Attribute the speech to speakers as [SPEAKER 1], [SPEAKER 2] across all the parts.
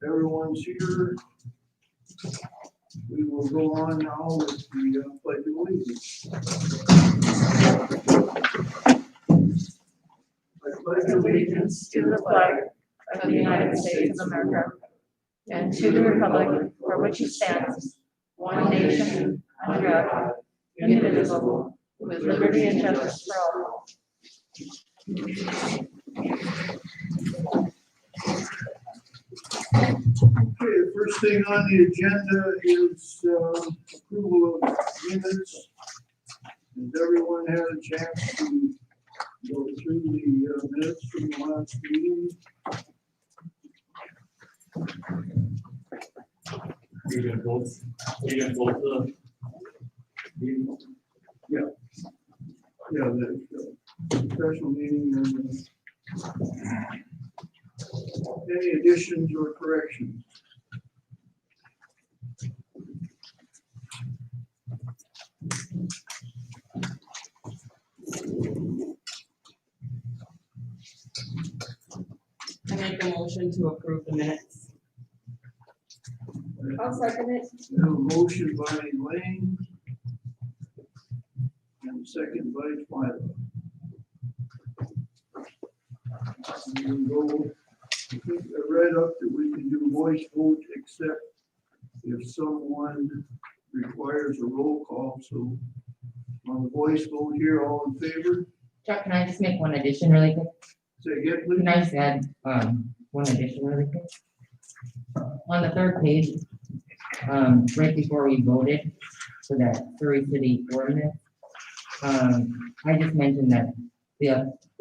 [SPEAKER 1] Everyone's here. We will go on now with the pledge of allegiance. I pledge
[SPEAKER 2] Allegiance to the flag of the United States of America and to the republic for which it stands, one nation, under God, indivisible, with liberty and justice for all.
[SPEAKER 1] Okay, the first thing on the agenda is approval of minutes. Has everyone had a chance to go through the minutes from the last meeting?
[SPEAKER 3] You're gonna vote the meeting?
[SPEAKER 1] Yeah, the special meeting and any additions or corrections?
[SPEAKER 4] I make a motion to approve the minutes.
[SPEAKER 2] I'll second it.
[SPEAKER 1] A motion by Lane and second by Twyla. We can go, I think I read up that we can do voice vote except if someone requires a roll call. So on the voice vote here, all in favor?
[SPEAKER 5] Chuck, can I just make one addition really quick?
[SPEAKER 1] Say again, please.
[SPEAKER 5] Can I just add, one addition really quick? On the third page, right before we voted for that Surrey City ordinance, I just mentioned that,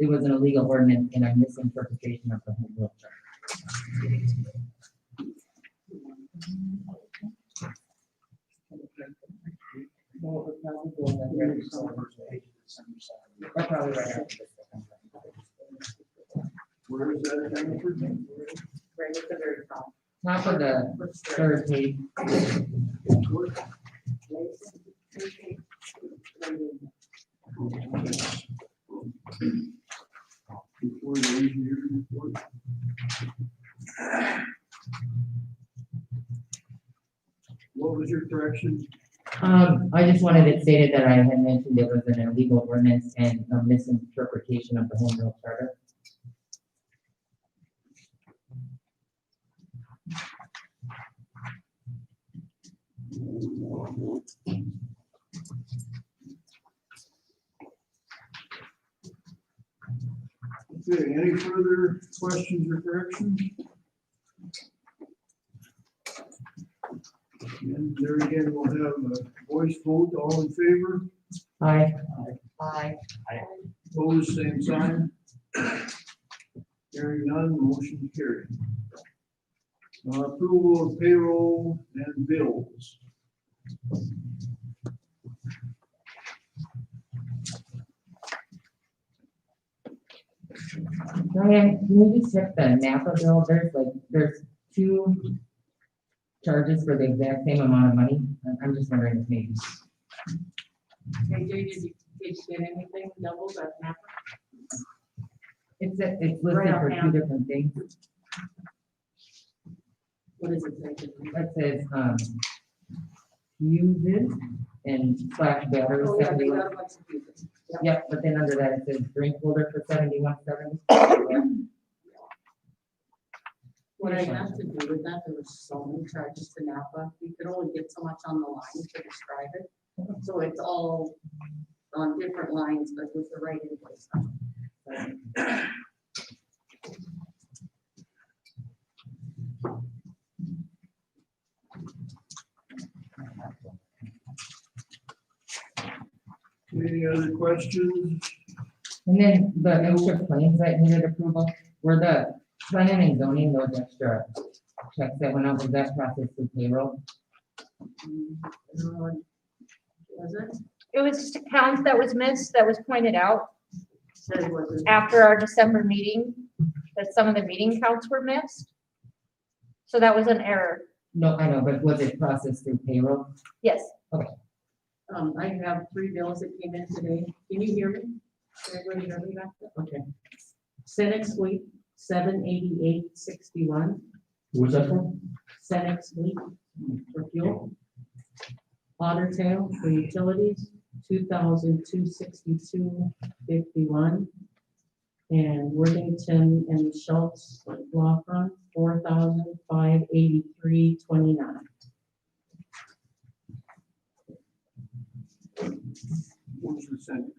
[SPEAKER 5] it was an illegal ordinance and a misinterpretation of the home rule charter. Well, it would probably go in the very first page. Or probably right after this.
[SPEAKER 1] Where is that, Jennifer?
[SPEAKER 5] Right at the very top. Top of the third page.
[SPEAKER 1] Before the engineering report. What was your correction?
[SPEAKER 5] I just wanted it stated that I had mentioned it was an illegal ordinance and a misinterpretation of the home rule charter.
[SPEAKER 1] Okay, any further questions or corrections? And there again, we'll have a voice vote, all in favor,
[SPEAKER 5] Aye.
[SPEAKER 4] Aye.
[SPEAKER 1] opposed, same sign. Hearing none, motion carried. Approval of payroll and bills.
[SPEAKER 5] Diane, can you just check the Napa bill? There's two charges for the exact same amount of money. I'm just wondering if maybe.
[SPEAKER 4] Hey, Jay, did you get anything doubled at Napa?
[SPEAKER 5] It's listed
[SPEAKER 4] Right
[SPEAKER 5] for
[SPEAKER 4] offhand.
[SPEAKER 5] two different things.
[SPEAKER 4] What is it saying?
[SPEAKER 5] That says, uses and slash battery
[SPEAKER 4] Oh, yeah, we
[SPEAKER 5] 71.
[SPEAKER 4] got a bunch of people. Yep.
[SPEAKER 5] Yep, but then under that it says drink holder for 7170.
[SPEAKER 4] What I have to do with that, there was so many charges to Napa, you could only get so much on the line to describe it. So it's all on different lines, but with the right invoice.
[SPEAKER 1] Any other questions?
[SPEAKER 5] And then the extra claims that needed approval were the planning and zoning, those extra checks that went out, was that processed through payroll?
[SPEAKER 4] Was it?
[SPEAKER 2] It was just accounts that was missed, that was pointed out
[SPEAKER 4] Said it was.
[SPEAKER 2] after our December meeting, that some of the meeting counts were missed. So that was an error.
[SPEAKER 5] No, I know, but was it processed through payroll?
[SPEAKER 2] Yes.
[SPEAKER 4] I have 3 bills that came in today. Can you hear me? Can everybody hear me back there? Okay. Senate Suite, $788.61.
[SPEAKER 3] What's that for?
[SPEAKER 4] Senex fleet for fuel. Otter Tail for utilities, 2,262.51. And Worthington and Schultz law firm, 4,583.29.
[SPEAKER 1] What's the sentence?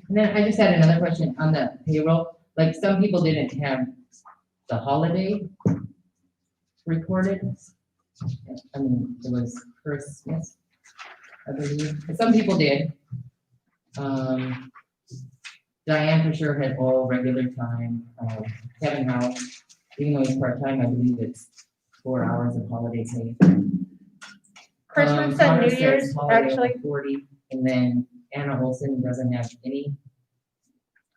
[SPEAKER 5] And then I just had another question on the payroll, like some people didn't have the holiday recorded. I mean, it was Christmas, I believe, but some people did. Diane for sure had all regular time, Kevin House, even though he's part-time, I believe it's 4 hours of holiday pay.
[SPEAKER 2] Christmas and
[SPEAKER 5] Connor
[SPEAKER 2] New
[SPEAKER 5] says
[SPEAKER 2] Year's,
[SPEAKER 5] holiday of
[SPEAKER 2] actually,
[SPEAKER 5] 40, and then Anna Olson doesn't have any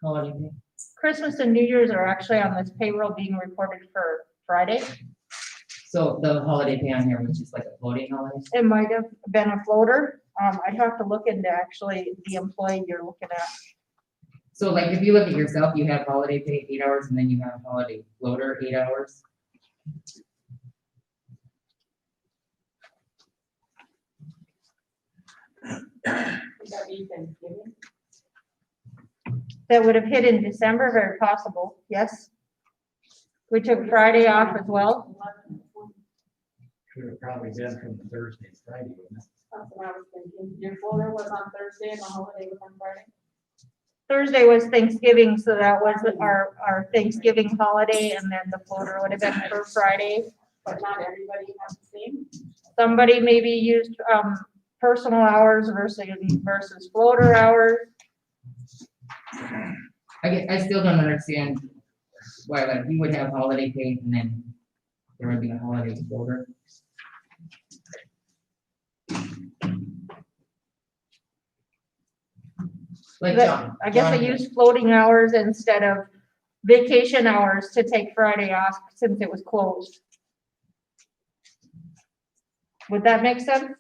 [SPEAKER 5] holiday pay.
[SPEAKER 2] Christmas and New Year's are actually on this payroll being reported for Friday.
[SPEAKER 5] So the holiday pay on here was just like a floating holiday?
[SPEAKER 2] It might have been a floater. I'd have to look into actually the employee you're looking at.
[SPEAKER 5] So like if you look at yourself, you have holiday pay 8 hours and then you have holiday floater 8 hours.
[SPEAKER 2] That would have hit in December, very possible, yes. We took Friday off as well.
[SPEAKER 3] Could have probably been from Thursday, Friday, wouldn't it?
[SPEAKER 6] That's what I was thinking. Your floater was on Thursday and the holiday was on Friday.
[SPEAKER 2] Thursday was Thanksgiving, so that was our Thanksgiving holiday, and then the floater would have been for Friday.
[SPEAKER 6] But not everybody has the same.
[SPEAKER 2] Somebody maybe used, personal hours versus floater hours.
[SPEAKER 5] I still don't understand why like you would have holiday pay and then there would be a holiday floater. Like John.
[SPEAKER 2] I guess I
[SPEAKER 5] John-
[SPEAKER 2] used floating hours instead of vacation hours to take Friday off since it was closed. Would that make sense?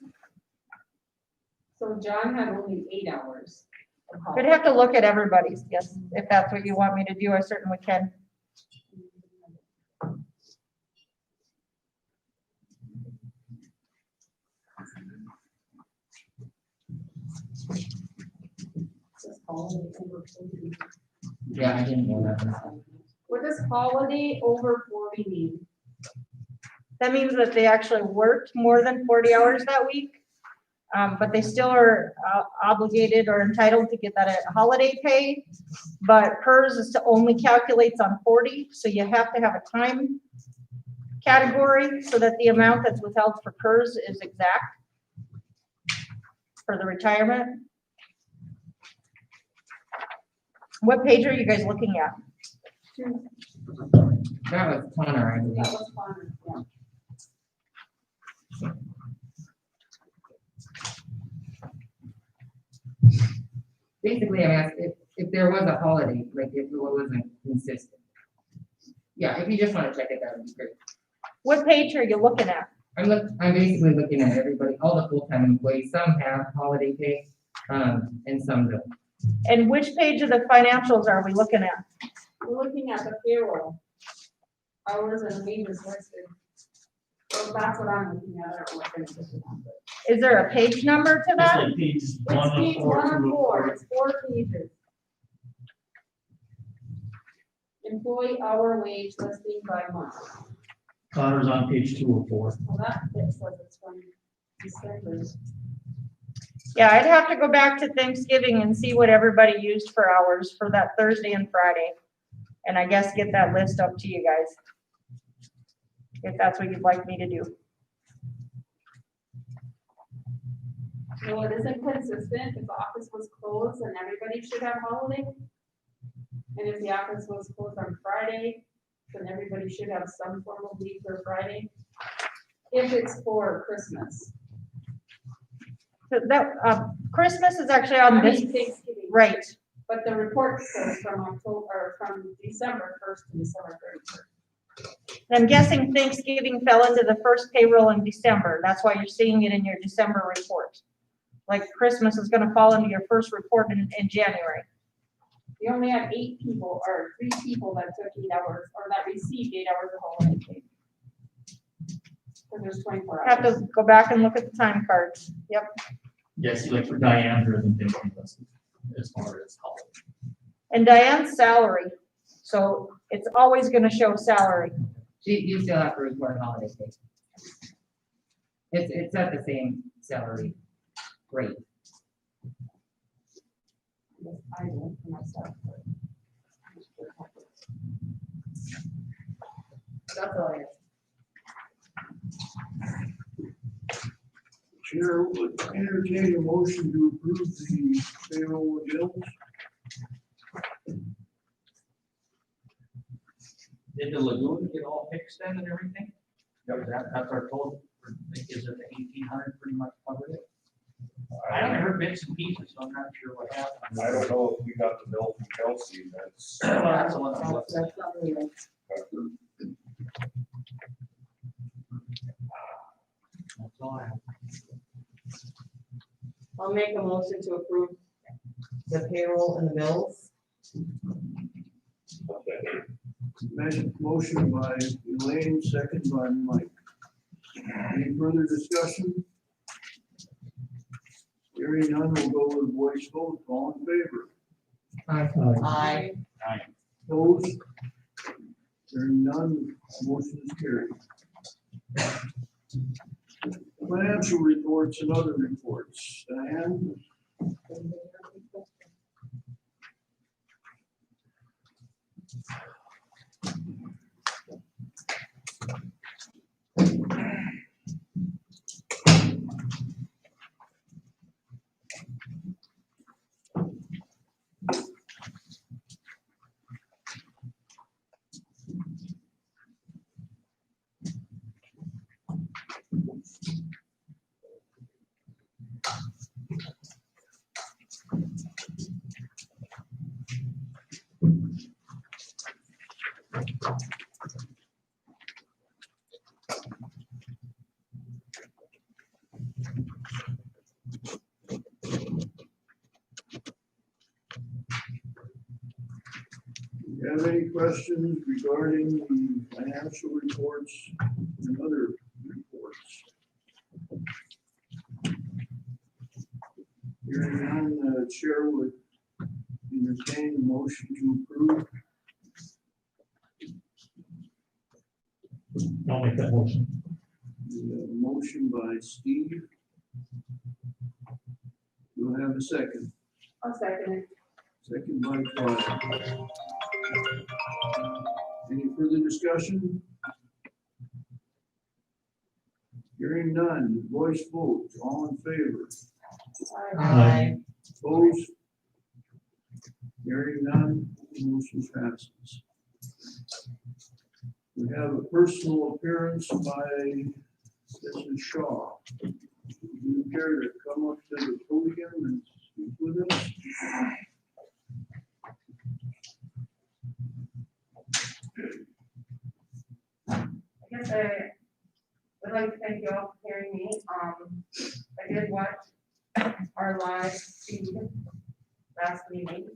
[SPEAKER 6] So John had only 8 hours. of
[SPEAKER 2] We'd
[SPEAKER 6] holiday.
[SPEAKER 2] have to look at everybody's, yes, if that's what you want me to do, I certainly can.
[SPEAKER 6] Says holiday over 40.
[SPEAKER 5] Yeah, I didn't know that.
[SPEAKER 6] What does holiday over 40 mean?
[SPEAKER 2] That means that they actually worked more than 40 hours that week. But they still are obligated or entitled to get that at holiday pay. But PERS is to only calculates on 40, so you have to have a time category so that the amount that's withheld for PERS is exact for the retirement. What page are you guys looking at?
[SPEAKER 5] That was Connor, I believe.
[SPEAKER 6] That was fun, yeah.
[SPEAKER 5] Basically, I asked if there was a holiday, like if it wasn't consistent. Yeah, if you just want to check it, that would be great.
[SPEAKER 2] What page are you looking at?
[SPEAKER 5] I'm basically looking at everybody, all the full-time employees, some have holiday pay, and some don't.
[SPEAKER 2] And which page of the financials are we looking at?
[SPEAKER 6] We're looking at the payroll. Hours and wages listed. So that's what I'm looking at. I don't know what kind of system I'm on.
[SPEAKER 2] Is there a page number to that?
[SPEAKER 3] It's like page
[SPEAKER 6] It's
[SPEAKER 3] one
[SPEAKER 6] page
[SPEAKER 3] of four,
[SPEAKER 6] 1 of
[SPEAKER 3] two of
[SPEAKER 6] 4,
[SPEAKER 3] four.
[SPEAKER 6] it's 4 pages. Employee hour wage listing by month.
[SPEAKER 3] Connor's on page 2 of 4.
[SPEAKER 6] Well, that says it's from December.
[SPEAKER 2] Yeah, I'd have to go back to Thanksgiving and see what everybody used for hours for that Thursday and Friday. And I guess get that list up to you guys. If that's what you'd like me to do.
[SPEAKER 6] No, it isn't consistent. If the office was closed, then everybody should have holiday. And if the office was closed on Friday, then everybody should have some form of leave for Friday. If it's for Christmas.
[SPEAKER 2] So that, Christmas is actually on
[SPEAKER 6] I
[SPEAKER 2] this,
[SPEAKER 6] mean Thanksgiving.
[SPEAKER 2] right.
[SPEAKER 6] But the report says from October, or from December 1st to December 31st.
[SPEAKER 2] And I'm guessing Thanksgiving fell into the first payroll in December. That's why you're seeing it in your December report. Like Christmas is gonna fall into your first report in January.
[SPEAKER 6] You only had 8 people or 3 people that took 8 hours or that received 8 hours of holiday pay. Because there's 24
[SPEAKER 2] Have
[SPEAKER 6] hours.
[SPEAKER 2] to go back and look at the time cards. Yep.
[SPEAKER 3] Yes, like for Diane, there isn't anything listed as far as holiday.
[SPEAKER 2] And Diane's salary, so it's always gonna show salary.
[SPEAKER 5] You still have to report holiday pay. It's at the same salary rate.
[SPEAKER 6] I did for myself. That's all I have.
[SPEAKER 1] Chair would entertain a motion to approve the payroll and bills.
[SPEAKER 3] Did the lagoon get all fixed then and everything? That's our total, is it the 1,800 pretty much covered it? I only heard bits and pieces, so I'm not sure what happened.
[SPEAKER 7] I don't know if we got the bill from Kelsey, that's.
[SPEAKER 3] Well, that's the one I'm looking at.
[SPEAKER 4] That's not really-
[SPEAKER 3] That's all I have.
[SPEAKER 4] I'll make a motion to approve the payroll and the bills.
[SPEAKER 1] Motion by Elaine, second by Mike. Any further discussion? Hearing none, we'll go with voice vote. All in favor?
[SPEAKER 4] Aye.
[SPEAKER 1] Opposed? Hearing none, motion is carried. Financial reports and other reports. Diane? Do you have any questions regarding the financial reports and other reports? Hearing none, the chair would entertain a motion to approve.
[SPEAKER 3] I'll make that motion.
[SPEAKER 1] The motion by Steve. You'll have a second.
[SPEAKER 6] I'll second it.
[SPEAKER 1] Second by Clyde. Any further discussion? Hearing none, voice vote, all in favor,
[SPEAKER 4] Aye.
[SPEAKER 1] opposed? Hearing none, motion passes. We have a personal appearance by Mrs. Shaw. Do you care to come up to the podium and speak with us?
[SPEAKER 8] I guess I would like to thank you all for hearing me. I did watch our live feed last meeting.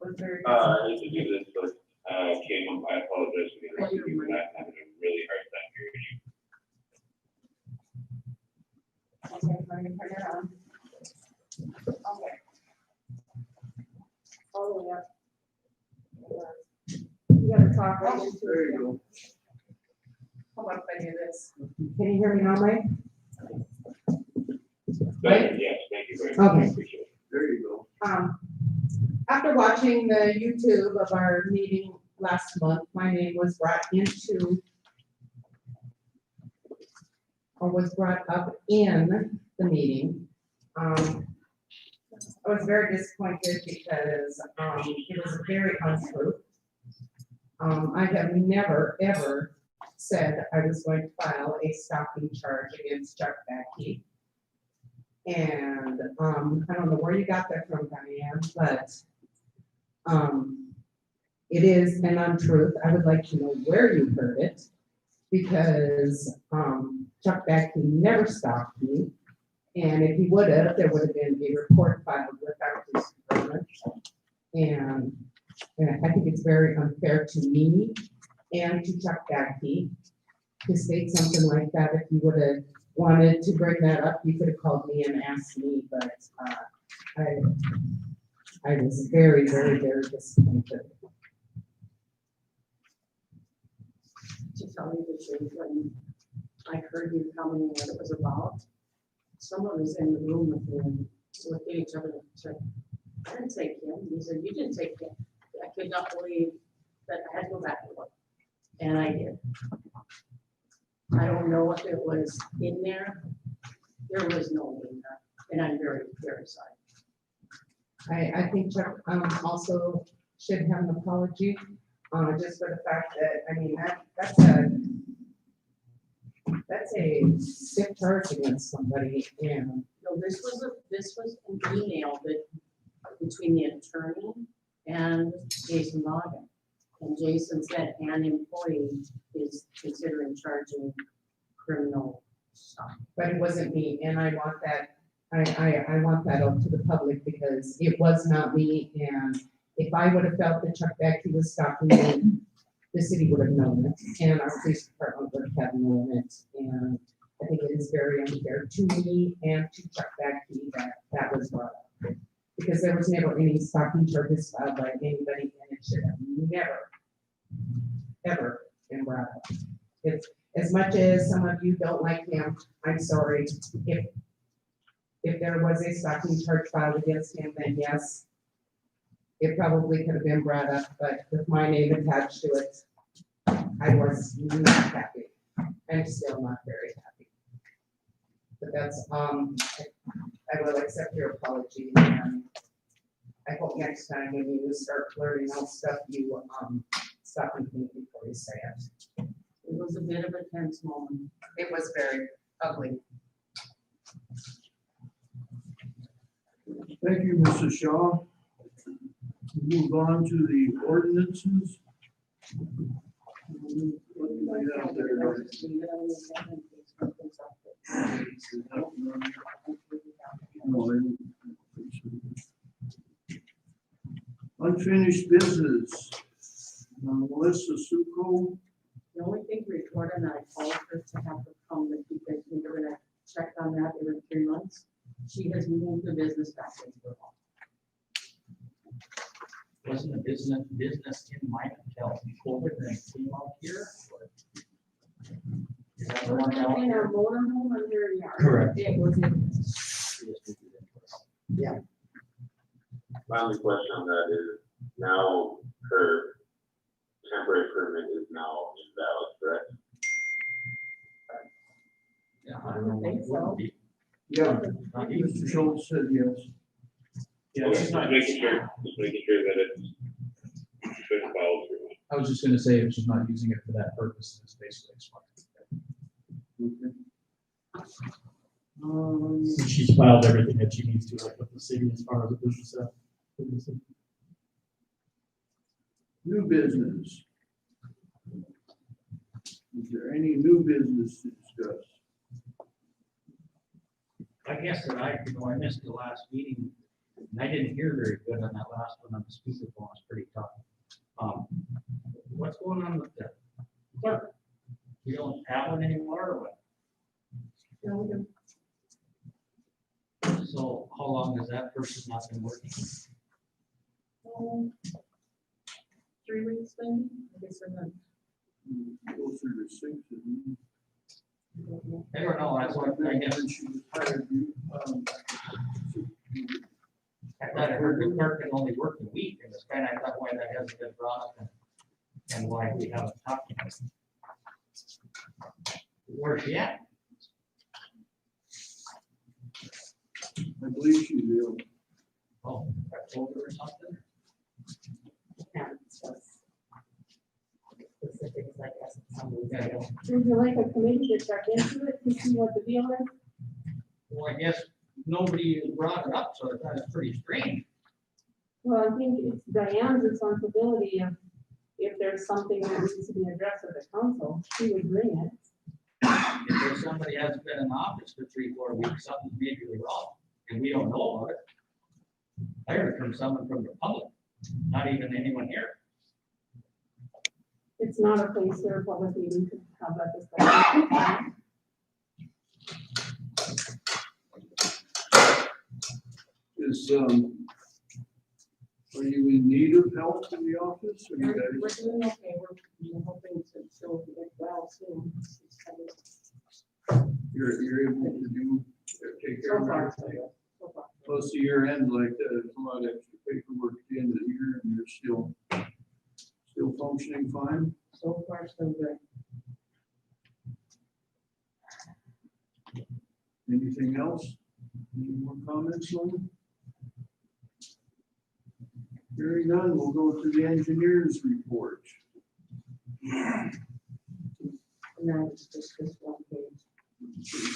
[SPEAKER 8] Was very.
[SPEAKER 9] I need to do this, but, Kim, I apologize for interrupting you, but I'm having a really hard time hearing you.
[SPEAKER 8] Okay, let me turn it on. Okay. All the way up. You gotta talk right into
[SPEAKER 1] There you
[SPEAKER 8] it.
[SPEAKER 1] go.
[SPEAKER 8] How about if I do this?
[SPEAKER 4] Can you hear me now, Mike?
[SPEAKER 9] But, yes, thank you very much. I
[SPEAKER 4] Okay.
[SPEAKER 9] appreciate it.
[SPEAKER 1] There you go.
[SPEAKER 4] After watching the YouTube of our meeting last month, my name was brought into or was brought up in the meeting. I was very disappointed because it was very untruth. I have never, ever said I was going to file a stalking charge against Chuck Backey. And I don't know where you got that from, Diane, but
[SPEAKER 10] it is an untruth. I would like to know where you heard it, because, Chuck Backey never stopped me. And if he would have, there would have been a report filed with our police department. And I think it's very unfair to me and to Chuck Backey to state something like that. If you would have wanted to bring that up, you could have called me and asked me, but, I was very, very, very disappointed.
[SPEAKER 4] To tell you the truth, when I heard you coming, what it was about, someone was in the room with me and looked at each other and said, I didn't take him. He said, you didn't take him. I could not believe that I had to go back and look. And I did. I don't know if it was in there. There was no in there. And I'm very, very sorry.
[SPEAKER 10] I think Chuck, also should have an apology, just for the fact that, I mean, that's a stiff charge against somebody, and
[SPEAKER 4] No, this was an email that between the attorney and Jason Logan. And Jason said an employee is considering charging criminal stuff.
[SPEAKER 10] but it wasn't me, and I want that, I want that out to the public, because it was not me, and if I would have felt that Chuck Becky was stopping me, the city would have known it, and our police department would have known it, and I think it is very unfair to me and to Chuck Becky that was brought up. Because there was never any stalking charges filed by anybody, and it should have never, ever been brought up. If, as much as some of you don't like him, I'm sorry, if there was a stalking charge filed against him, then yes, it probably could have been brought up, but with my name attached to it, I was not happy. I'm still not very happy. But that's, I will accept your apology, and I hope next time when you start blurting out stuff, you, stop and think before you say it.
[SPEAKER 4] It was a bit of a tense moment.
[SPEAKER 10] It was very ugly.
[SPEAKER 1] Thank you, Mrs. Shaw. Move on to the ordinances. What do we have there? No, I don't think so. Unfinished business. Melissa Suko.
[SPEAKER 4] The only thing recorded, and I called her to have her come, but because we were gonna check on that every 3 months. She has moved the business back into her home.
[SPEAKER 3] Wasn't a business in mine until COVID and came out here? Is that the one out
[SPEAKER 6] In
[SPEAKER 3] here?
[SPEAKER 6] our motorhome under yard.
[SPEAKER 3] Correct.
[SPEAKER 6] It was in.
[SPEAKER 9] My only question on that is, now her temporary permit is now invalid, correct?
[SPEAKER 3] Yeah, I don't know what it would be.
[SPEAKER 1] Yeah,
[SPEAKER 3] Not even-
[SPEAKER 1] Mr. Schultz said yes.
[SPEAKER 7] Yeah,
[SPEAKER 9] Okay,
[SPEAKER 7] she's
[SPEAKER 9] just
[SPEAKER 7] not,
[SPEAKER 9] making sure that it's been followed through.
[SPEAKER 7] I was just gonna say, if she's not using it for that purpose, it's basically expired.
[SPEAKER 1] Okay.
[SPEAKER 11] She's filed everything that she needs to, like with the city as far as the business.
[SPEAKER 1] New business. Is there any new business to discuss?
[SPEAKER 3] I guess that I missed the last meeting, and I didn't hear very good on that last one on the speakerphone, it's pretty tough. What's going on with the clerk? You don't have one anymore, or what?
[SPEAKER 4] No, we don't.
[SPEAKER 3] So how long has that person not been working?
[SPEAKER 4] 3 weeks then? I guess I'm not.
[SPEAKER 1] Closer to 6. isn't
[SPEAKER 3] I don't know, that's what I
[SPEAKER 1] it?
[SPEAKER 3] guess.
[SPEAKER 1] When she was hired, you,
[SPEAKER 3] I thought I heard the clerk can only work a week, and it's kind of, I thought why that hasn't been brought up and why we haven't talked about it. Where's she at?
[SPEAKER 1] I believe she will.
[SPEAKER 3] Oh, I told her or something?
[SPEAKER 4] Can't discuss specifics like that.
[SPEAKER 3] Yeah.
[SPEAKER 6] Would you like a committee to check into it to see what the deal is?
[SPEAKER 3] Well, I guess nobody brought it up, so I thought it's pretty strange.
[SPEAKER 6] Well, I think it's Diane's responsibility of if there's something that needs to be addressed with the council, she would bring it.
[SPEAKER 3] If there's somebody hasn't been in office for 3-4 weeks, something's majorly wrong, and we don't know about it. I heard it from someone from the public, not even anyone here.
[SPEAKER 6] It's not a place for a public meeting to have that discussion.
[SPEAKER 1] Are you in need of help in the office? Or you
[SPEAKER 4] We're
[SPEAKER 1] guys?
[SPEAKER 4] doing okay, we're hoping to still get well soon.
[SPEAKER 1] You're able to do, take care
[SPEAKER 4] So
[SPEAKER 1] of
[SPEAKER 4] far,
[SPEAKER 1] everything.
[SPEAKER 4] so far.
[SPEAKER 1] Plus the year end like that, there's a lot of extra paperwork at the end of the year and you're still functioning fine.
[SPEAKER 4] So far, so good.
[SPEAKER 1] Anything else? Any more comments on it? Hearing none, we'll go to the engineer's report.
[SPEAKER 4] And then it's just this one page.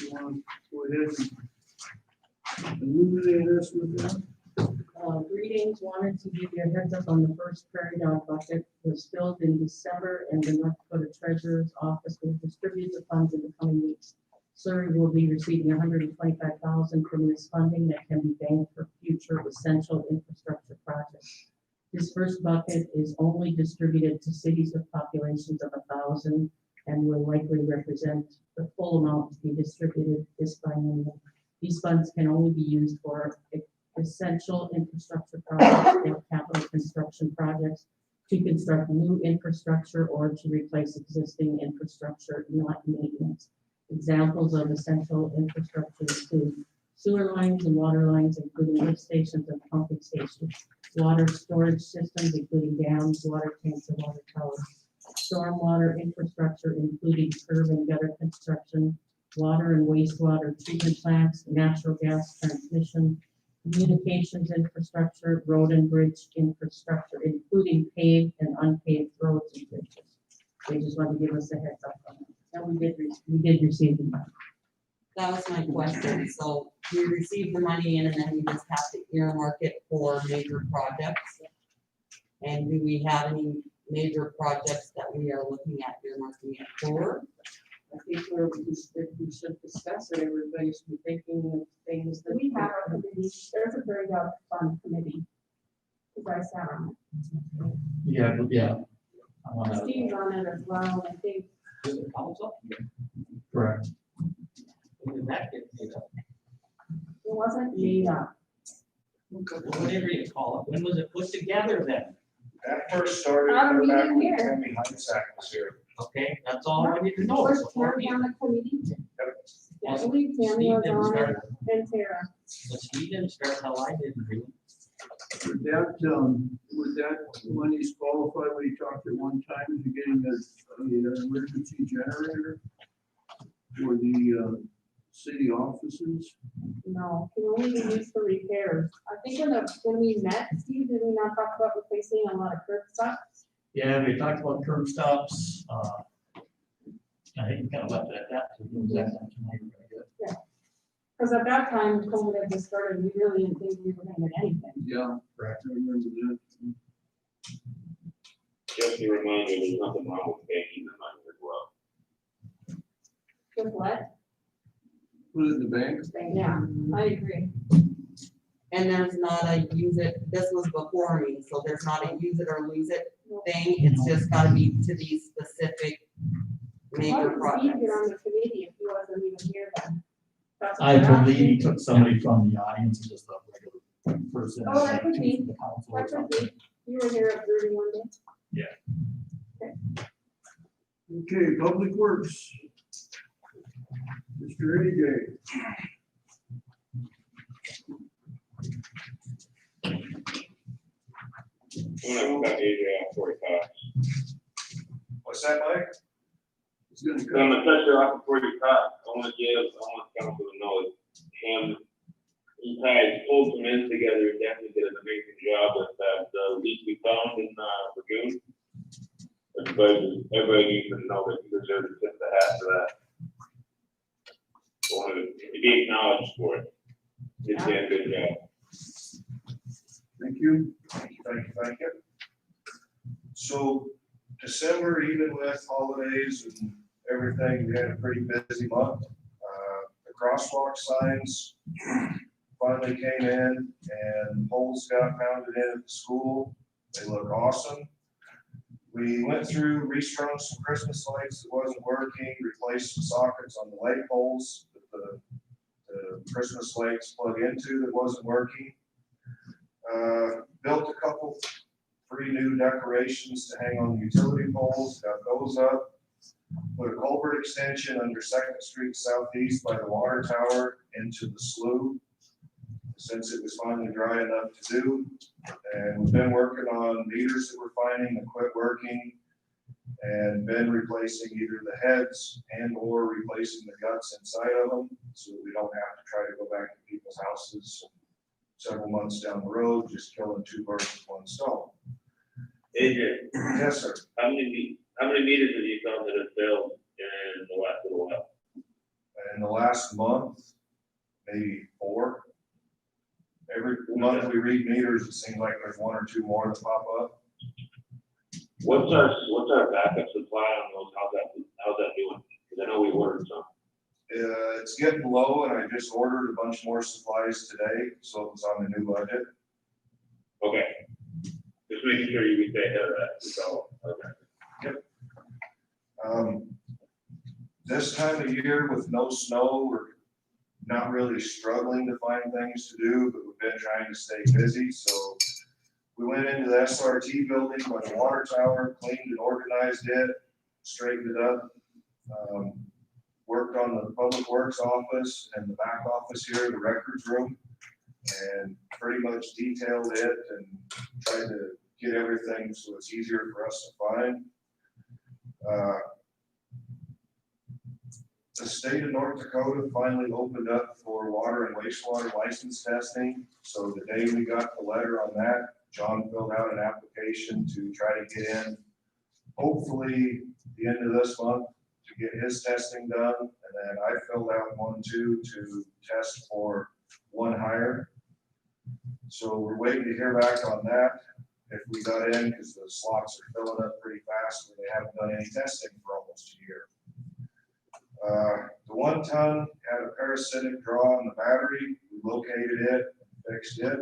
[SPEAKER 1] You want to go ahead and illuminate us with that?
[SPEAKER 4] Greetings, wanted to give you a heads up on the first prairie dog bucket was filled in December and the North Dakota Treasurer's Office will distribute the funds in the coming weeks. Surrey will be receiving $125,000 from this funding that can be banked for future essential infrastructure projects. This first bucket is only distributed to cities with populations of 1,000 and will likely represent the full amount to be distributed this biennium. These funds can only be used for essential infrastructure projects and capital construction projects to construct new infrastructure or to replace existing infrastructure, not maintenance. Examples of essential infrastructure include sewer lines and water lines, including lift stations and pumping stations, water storage systems, including dams, water tanks, and water towers, stormwater infrastructure, including curb and gutter construction, water and wastewater treatment plants, natural gas transmission, communications infrastructure, road and bridge infrastructure, including paved and unpaved roads and bridges. They just wanted to give us a heads up on that. And we did receive the money.
[SPEAKER 12] That was my question. So we receive the money in and then we just have to earmark it for major projects? And do we have any major projects that we are looking at earmarking it for?
[SPEAKER 4] I think we should discuss it. Everybody should be thinking of things that.
[SPEAKER 6] We have a committee, there's a very dog fund committee. Because I sat on
[SPEAKER 11] Yeah, yeah. I'm on
[SPEAKER 6] it.
[SPEAKER 11] that.
[SPEAKER 6] Steve's on it as well, and I think
[SPEAKER 3] Is the council?
[SPEAKER 11] Correct.
[SPEAKER 3] When did that get made up?
[SPEAKER 6] it wasn't made up.
[SPEAKER 3] Whatever you call it, when was it put together then?
[SPEAKER 13] That first started
[SPEAKER 6] Meeting
[SPEAKER 13] back when
[SPEAKER 6] here.
[SPEAKER 13] Tammy Heinsack was here.
[SPEAKER 3] Okay, that's all I need to know.
[SPEAKER 6] Was Tammy on the committee? Yeah, I believe Tammy
[SPEAKER 3] Steve
[SPEAKER 6] was
[SPEAKER 3] didn't
[SPEAKER 6] on it,
[SPEAKER 3] start,
[SPEAKER 6] and Tara.
[SPEAKER 3] but Steve didn't start till I didn't do.
[SPEAKER 1] Would that monies qualify when you talked at one time to getting an emergency generator for the city offices?
[SPEAKER 6] No, can only be used for repairs. I think when we met, Steve, did we not talk about replacing a lot of curb stops?
[SPEAKER 11] Yeah, we talked about curb stops. I think we kind of left it at that. So it was actually very good.
[SPEAKER 6] Because at that time, COVID had just started, we really didn't think we were gonna get anything.
[SPEAKER 1] Yeah,
[SPEAKER 11] Correct.
[SPEAKER 1] I remember that.
[SPEAKER 9] Just a reminder, there's nothing wrong with banking the money as well.
[SPEAKER 6] With what?
[SPEAKER 1] Put it in the bank.
[SPEAKER 6] Yeah, I agree.
[SPEAKER 12] And there's not a use it, this was before me, so there's not a use it or lose it thing. It's just gotta be to these specific
[SPEAKER 6] Why
[SPEAKER 12] major
[SPEAKER 6] did Steve
[SPEAKER 12] projects.
[SPEAKER 6] get on the committee if he wasn't even here then? That's what
[SPEAKER 11] I
[SPEAKER 6] they're
[SPEAKER 11] believe he
[SPEAKER 6] asking.
[SPEAKER 11] took somebody from the audience and just a regular person.
[SPEAKER 6] Oh, that could
[SPEAKER 11] like,
[SPEAKER 6] be.
[SPEAKER 11] to the council or
[SPEAKER 6] That could
[SPEAKER 11] something.
[SPEAKER 6] be. You were here at 31 day.
[SPEAKER 1] Okay, Public Works. Mr. Eddie Gay.
[SPEAKER 9] I'm gonna cut AJ off 45.
[SPEAKER 13] What's that, Mike?
[SPEAKER 1] He's gonna
[SPEAKER 9] So I'm
[SPEAKER 1] cut.
[SPEAKER 9] gonna cut you off before you cut. I want council to know that him, he tied, pulled some ends together, he definitely did an amazing job with that, leak we found in, Lagoon. Everybody needs to know that he deserves to tip the hat for that. To be acknowledged for it. He did a good job.
[SPEAKER 1] Thank you.
[SPEAKER 13] Thank you. So December, even with holidays and everything, we had a pretty busy month. The crosswalk signs finally came in and poles got pounded in at the school. They look awesome. We went through, restrung some Christmas lights that wasn't working, replaced some sockets on the light poles that the Christmas lights plug into that wasn't working. Built a couple 3 new decorations to hang on the utility poles, got those up. Put a culvert extension under 2nd Street Southeast by the water tower into the slough, since it was finally dry enough to do. And we've been working on meters that we're finding that quit working, and been replacing either the heads and or replacing the guts inside of them, so that we don't have to try to go back to people's houses several months down the road, just killing 2 birds with 1 stone.
[SPEAKER 9] AJ,
[SPEAKER 13] Yes, sir.
[SPEAKER 9] how many meters have you found that have failed in the last little while?
[SPEAKER 13] In the last month, maybe 4. Every month we read meters, it seems like there's 1 or 2 more that pop up.
[SPEAKER 9] What's our backup supply on those? How's that doing? Because I know we ordered some.
[SPEAKER 13] It's getting low, and I just ordered a bunch more supplies today, so it's on the new budget.
[SPEAKER 9] Okay. Just making sure you can stay ahead of that, so, okay.
[SPEAKER 13] This time of year with no snow, we're not really struggling to find things to do, but we've been trying to stay busy, so we went into the SRT building by the water tower, cleaned and organized it, straightened it up. Worked on the public works office and the back office here, the records room, and pretty much detailed it and tried to get everything so it's easier for us to find. The state of North Dakota finally opened up for water and wastewater license testing. So the day we got the letter on that, John filled out an application to try to get in, hopefully the end of this month, to get his testing done. And then I filled out one too to test for 1 hire. So we're waiting to hear back on that if we got in, because the slots are filling up pretty fast and they haven't done any testing for almost a year. The 1 ton had a parasitic draw on the battery. We located it, fixed it.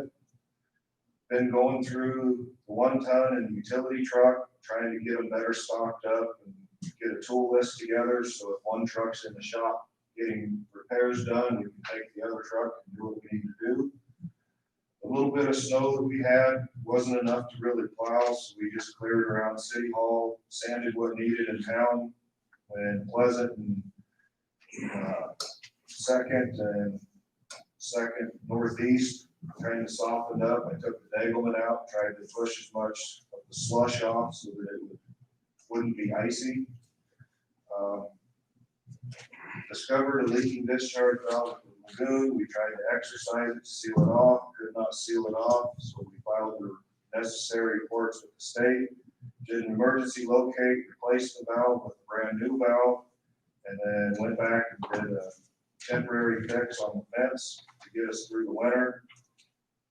[SPEAKER 13] Been going through the 1 ton and the utility truck, trying to get them better stocked up and get a tool list together, so if 1 truck's in the shop getting repairs done, we can take the other truck and do what we need to do. A little bit of snow that we had wasn't enough to really plow, so we just cleared around City Hall, sanded what needed in town, and Pleasant and second northeast, kind of softened up. I took the Dagelman out, tried to push as much of the slush off so that it wouldn't be icy. Discovered a leaking discharge valve in the lagoon. We tried to exercise it to seal it off, could not seal it off, so we filed the necessary reports with the state. Did an emergency locate, replaced the valve with a brand new valve, and then went back and did a temporary fix on the fence to get us through the winter.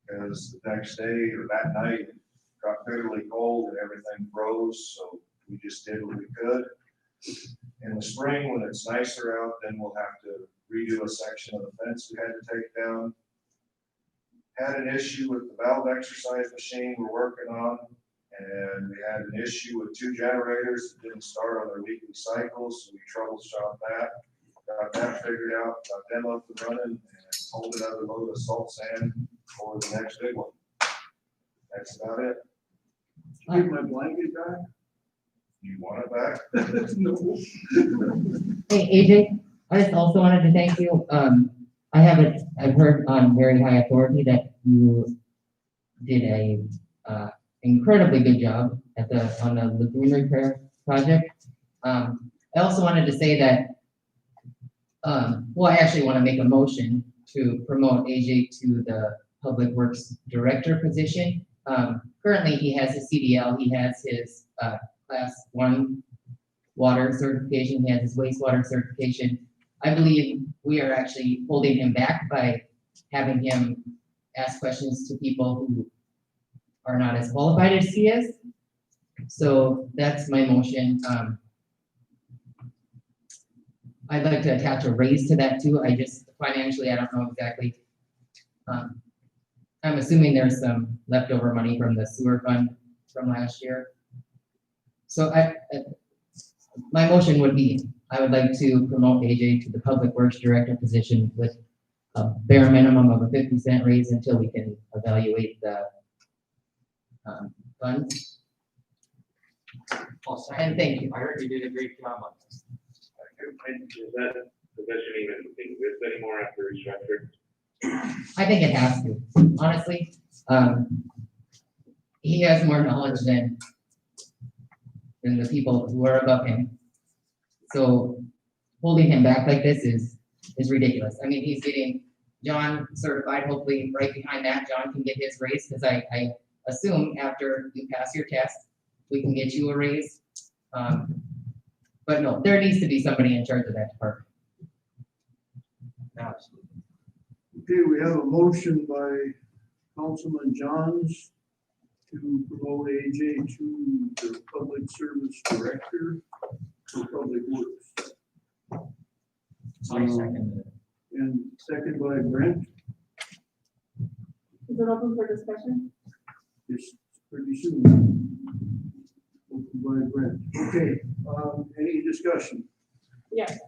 [SPEAKER 13] Because the next day or that night it got bitterly cold and everything froze, so we just did what we could. In the spring, when it's nicer out, then we'll have to redo a section of the fence we had to take down. Had an issue with the valve exercise machine we're working on, and we had an issue with 2 generators that didn't start on their weekly cycles, so we troubleshot that. Got that figured out, got them up and running, and pulled another load of salt sand for the next big one. That's about it.
[SPEAKER 1] Give my blanket back?
[SPEAKER 13] You want it back?
[SPEAKER 1] No.
[SPEAKER 5] Hey, AJ, I just also wanted to thank you. I've heard on very high authority that you did a incredibly good job on the lagoon repair project. I also wanted to say that, I actually want to make a motion to promote AJ to the Public Works Director position. Currently, he has his CDL, he has his Class 1 water certification, he has his wastewater certification. I believe we are actually holding him back by having him ask questions to people who are not as qualified as he is. So that's my motion. I'd like to attach a raise to that too. I just financially, I don't know exactly. I'm assuming there's some leftover money from the sewer fund from last year. So my motion would be, I would like to promote AJ to the Public Works Director position with a bare minimum of a 50-cent raise until we can evaluate the funds. And thank you.
[SPEAKER 3] I heard you did a great job on this.
[SPEAKER 9] Is that position even exist anymore after restructure?
[SPEAKER 5] I think it has to, honestly. He has more knowledge than the people who are above him. So holding him back like this is ridiculous. I mean, he's getting John certified, hopefully right behind that, John can get his raise, because I assume after you pass your test, we can get you a raise. But no, there needs to be somebody in charge of that department.
[SPEAKER 3] Absolutely.
[SPEAKER 1] Okay, we have a motion by Councilman Johns to promote AJ to the Public Service Director for Public Works.
[SPEAKER 3] I second it.
[SPEAKER 1] And second by Brent,
[SPEAKER 6] Is it open for discussion?
[SPEAKER 1] it's pretty soon. Open by Brent. Okay, any discussion?
[SPEAKER 6] Yes.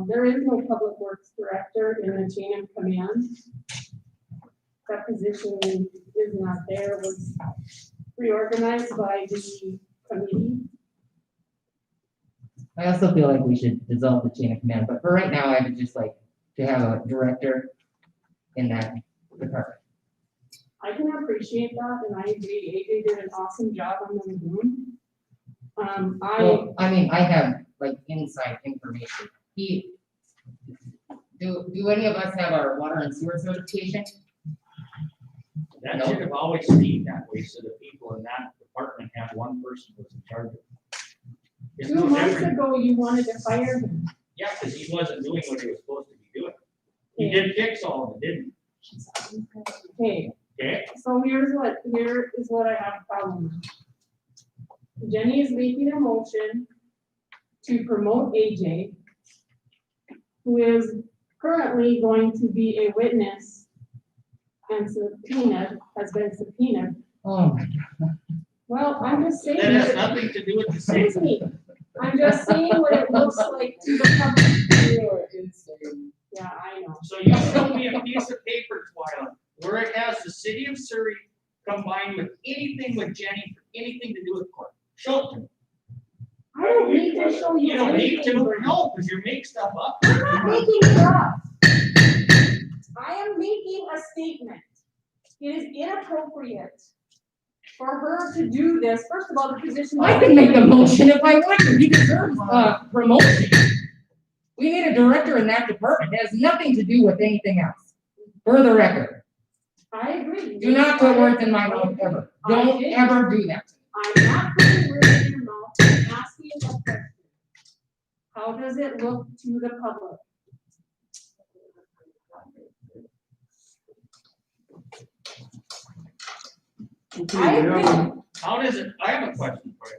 [SPEAKER 6] There is no public works director in the chain of command. That position is not there, was reorganized by the committee.
[SPEAKER 5] I also feel like we should dissolve the chain of command, but for right now, I would just like to have a director in that department.
[SPEAKER 6] I can appreciate that, and I agree, AJ did an awesome job on the lagoon.
[SPEAKER 5] Well, I mean, I have like inside information. Do any of us have our water and sewer certification?
[SPEAKER 3] That
[SPEAKER 5] No.
[SPEAKER 3] should have always stayed that way, so the people in that department had one person who was in charge of it. It's
[SPEAKER 6] 2
[SPEAKER 3] no
[SPEAKER 6] months
[SPEAKER 3] different.
[SPEAKER 6] ago, you wanted to fire him.
[SPEAKER 3] Yeah, because he wasn't doing what he was supposed to be doing. He did fix all of it, didn't
[SPEAKER 6] Okay,
[SPEAKER 3] he? Okay?
[SPEAKER 6] so here is what I have a problem with. Jenny is making a motion to promote AJ, who is currently going to be a witness and subpoenaed, has been subpoenaed.
[SPEAKER 5] Oh my God.
[SPEAKER 6] Well, I'm just saying.
[SPEAKER 3] That has
[SPEAKER 6] that-
[SPEAKER 3] nothing to do with the same.
[SPEAKER 6] Excuse me, I'm just saying what it looks like to the public. Yeah, I know.
[SPEAKER 3] So you show me a piece of paper, Twyla, where it has the city of Surrey combined with anything with Jenny, for anything to do with court. Show it to me.
[SPEAKER 6] I don't need to show you.
[SPEAKER 3] You don't need
[SPEAKER 6] anything,
[SPEAKER 3] to,
[SPEAKER 6] Brent.
[SPEAKER 3] no, because you make stuff up.
[SPEAKER 6] I'm not making it up. I am making a statement. It is inappropriate for her to do this. First of all, the position.
[SPEAKER 5] I can make a motion if I want to. He deserves promotion. We need a director in that department. It has nothing to do with anything else. For the record,
[SPEAKER 6] I agree.
[SPEAKER 5] do not put words in my mouth ever. Don't ever do that.
[SPEAKER 6] I'm not putting words in your mouth. I'm asking a question. How does it look to the public? I agree.
[SPEAKER 3] How does it, I have a question for you.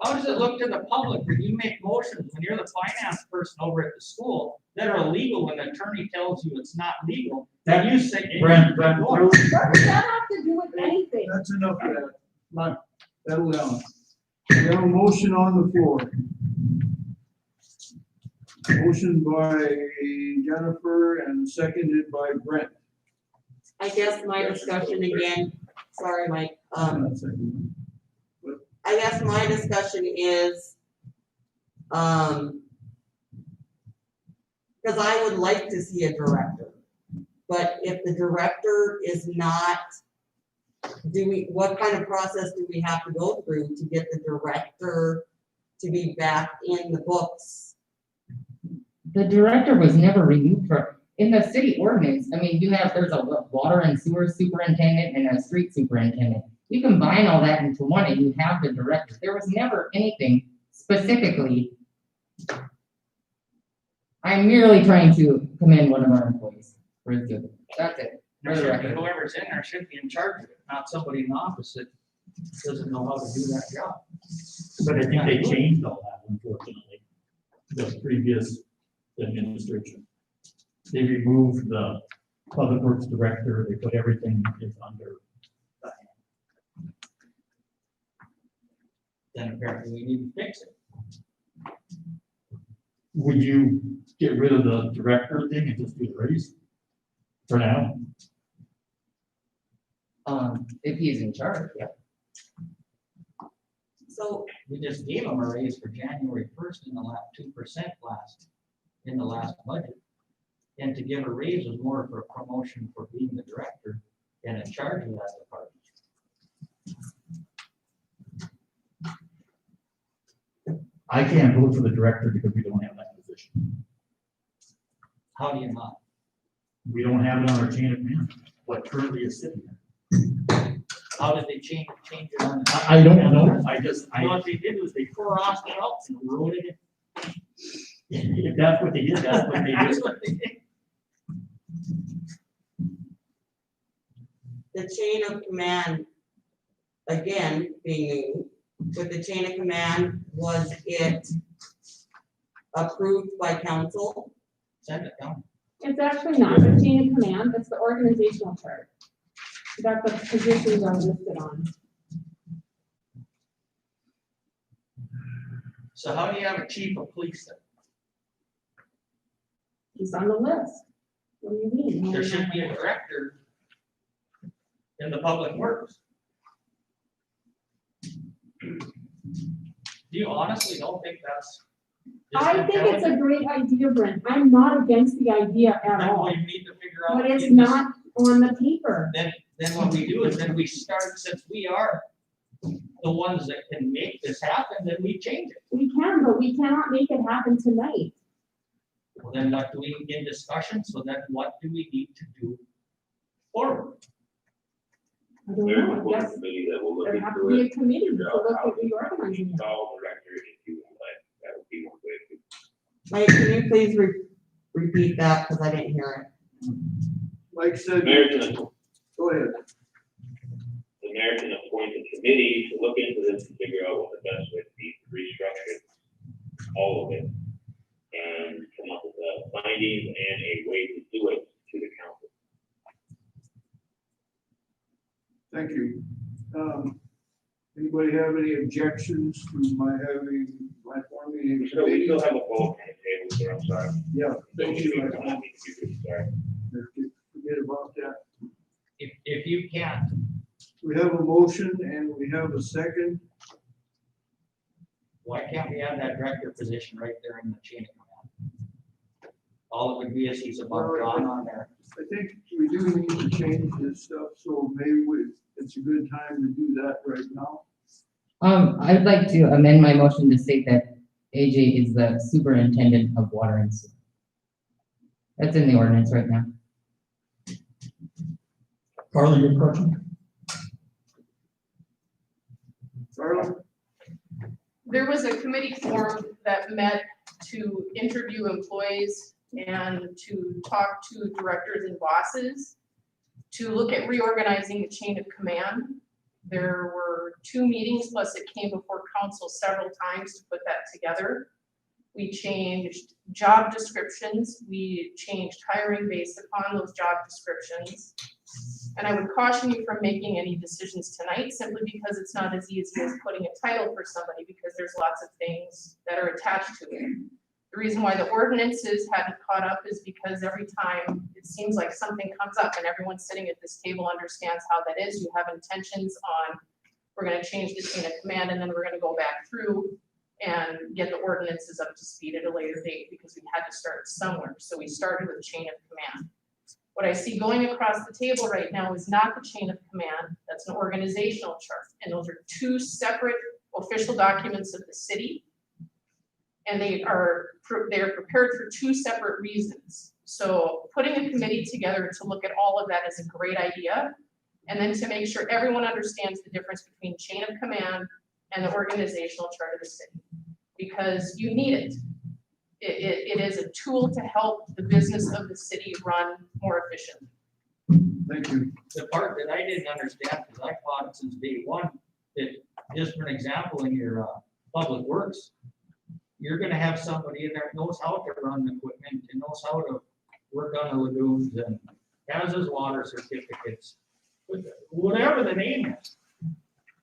[SPEAKER 3] How does it look to the public when you make motions, when you're the finance person over at the school, that are illegal when the attorney tells you it's not legal? Then you say.
[SPEAKER 11] Brent,
[SPEAKER 6] What does that have to do with anything?
[SPEAKER 1] That's enough of that. Come on, settle down. We have a motion on the floor. Motion by Jennifer and seconded by Brent.
[SPEAKER 12] I guess my discussion again, sorry, Mike, I guess my discussion is, because I would like to see a director. But if the director is not, what kind of process do we have to go through to get the director to be back in the books?
[SPEAKER 5] The director was never removed in the city ordinance. I mean, there's a water and sewer superintendent and a street superintendent. You combine all that into one and you have the director. There was never anything specifically. I'm merely trying to commend one of our employees for his good. That's it. For the record.
[SPEAKER 3] Whoever's in there should be in charge of it, not somebody in the opposite doesn't know how to do that job.
[SPEAKER 11] But I think they changed all that, unfortunately, the previous administration. They removed the public works director, they put everything is under.
[SPEAKER 3] Then apparently we need to fix it.
[SPEAKER 11] Would you get rid of the director thing and just do the raise? For now?
[SPEAKER 5] If he's in charge, yeah.
[SPEAKER 12] So
[SPEAKER 3] We just gave them a raise for January 1st in the last 2% in the last budget. And to give a raise was more for a promotion for being the director than a charge of that department.
[SPEAKER 11] I can't vote for the director because we don't have that position.
[SPEAKER 3] How do you not?
[SPEAKER 11] We don't have it on our chain of command, what currently is sitting there.
[SPEAKER 3] How did they change it on?
[SPEAKER 11] I don't know,
[SPEAKER 3] What they did was they crossed it out and wrote it in.
[SPEAKER 11] if that's what they did, that's what they
[SPEAKER 3] That's
[SPEAKER 11] did.
[SPEAKER 3] what they did.
[SPEAKER 12] the chain of command, again, being new, with the chain of command, was it approved by council?
[SPEAKER 3] Send it down.
[SPEAKER 6] It's actually not the chain of command, it's the organizational chart that the positions are listed on.
[SPEAKER 3] So how do you have a chief of police then?
[SPEAKER 6] He's on the list. What do you mean?
[SPEAKER 3] There should be a director in the public works. Do you honestly don't think that's?
[SPEAKER 6] I think it's a great idea, Brent. I'm not against the idea at
[SPEAKER 3] Then
[SPEAKER 6] all,
[SPEAKER 3] we need to figure out.
[SPEAKER 6] but it's
[SPEAKER 3] in this-
[SPEAKER 6] not on the paper.
[SPEAKER 3] Then what we do is then we start, since we are the ones that can make this happen, then we change it.
[SPEAKER 6] We can, but we cannot make it happen tonight.
[SPEAKER 3] Well, then what do we in discussion? So then what do we need to do forward?
[SPEAKER 6] I don't
[SPEAKER 9] There's a
[SPEAKER 6] know, I
[SPEAKER 9] full
[SPEAKER 6] guess
[SPEAKER 9] committee that will look
[SPEAKER 6] there has to
[SPEAKER 9] into
[SPEAKER 6] be
[SPEAKER 9] it.
[SPEAKER 6] a committee to
[SPEAKER 9] figure out
[SPEAKER 6] look
[SPEAKER 9] how
[SPEAKER 6] at reorganizing it.
[SPEAKER 9] Install director if you would like, that would be one way to.
[SPEAKER 12] Mike, can you please repeat that, because I didn't hear it?
[SPEAKER 1] Mike said,
[SPEAKER 9] Mayor can,
[SPEAKER 1] go ahead.
[SPEAKER 9] the mayor can appoint a committee to look into this and figure out what the best way to be to restructure all of it. And come up with findings and a way to do it to the council.
[SPEAKER 1] Thank you. Anybody have any objections to my forming a
[SPEAKER 9] We
[SPEAKER 1] committee?
[SPEAKER 9] still have a vote on the table, sir, I'm sorry.
[SPEAKER 1] Yeah, thank you.
[SPEAKER 9] Don't want me to be sorry.
[SPEAKER 1] Forget about that.
[SPEAKER 3] If you can't,
[SPEAKER 1] We have a motion and we have a second.
[SPEAKER 3] why can't we have that director position right there in the chain of command? All it would be is he's above John on there.
[SPEAKER 1] I think we do need to change this stuff, so maybe it's a good time to do that right now.
[SPEAKER 5] I'd like to amend my motion to state that AJ is the superintendent of water and sewer. That's in the ordinance right now.
[SPEAKER 11] Carly, your question?
[SPEAKER 1] Carla?
[SPEAKER 6] There was a committee formed that met to interview employees and to talk to directors and bosses to look at reorganizing the chain of command. There were 2 meetings, plus it came before council several times to put that together. We changed job descriptions, we changed hiring based upon those job descriptions. And I would caution you from making any decisions tonight, simply because it's not as easy as putting a title for somebody, because there's lots of things that are attached to it. The reason why the ordinances hadn't caught up is because every time it seems like something comes up and everyone sitting at this table understands how that is, you have intentions on, we're gonna change the chain of command, and then we're gonna go back through and get the ordinances up to speed at a later date, because we had to start somewhere. So we started with chain of command. What I see going across the table right now is not the chain of command, that's an organizational chart. And those are 2 separate official documents of the city. And they are prepared for 2 separate reasons. So putting a committee together to look at all of that is a great idea. And then to make sure everyone understands the difference between chain of command and the organizational chart of the city. Because you need it. It is a tool to help the business of the city run more efficiently.
[SPEAKER 1] Thank you.
[SPEAKER 3] The part that I didn't understand, because I fought it since day one, just for an example, in your, public works, you're gonna have somebody in there that knows how to run the equipment and knows how to work on the lagoons and has his water certificates, whatever the name is.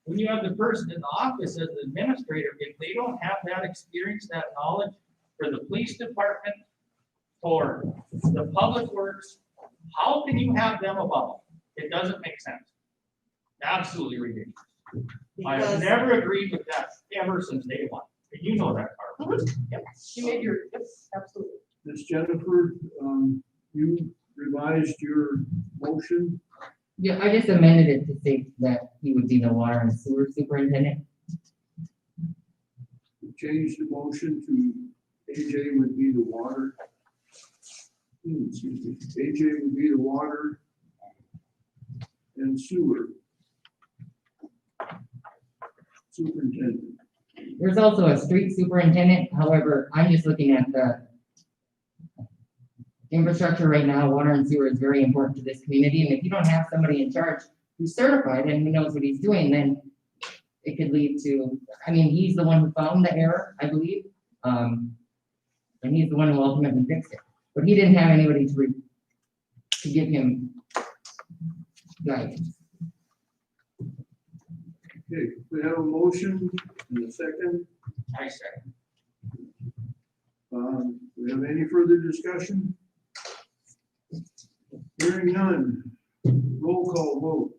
[SPEAKER 3] When you have the person in the office as the administrator, if they don't have that experience, that knowledge for the police department, for the public works, how can you have them above? It doesn't make sense. Absolutely ridiculous. I have
[SPEAKER 12] Because-
[SPEAKER 3] never agreed with that ever since day one. And you know that, Carl.
[SPEAKER 8] You made your, yes, absolutely.
[SPEAKER 1] Ms. Jennifer, you revised your motion.
[SPEAKER 5] Yeah, I just amended it to say that he would be the water and sewer superintendent.
[SPEAKER 1] Change the motion to AJ would be the water. Excuse me, AJ would be the water and sewer superintendent.
[SPEAKER 5] There's also a street superintendent, however, I'm just looking at the infrastructure right now. Water and sewer is very important to this community, and if you don't have somebody in charge who's certified and who knows what he's doing, then it could lead to, I mean, he's the one who found the error, I believe. And he's the one who ultimately fixed it, but he didn't have anybody to give him guidance.
[SPEAKER 1] Okay, we have a motion and a second.
[SPEAKER 3] I second.
[SPEAKER 1] We have any further discussion? Hearing none. Roll call vote.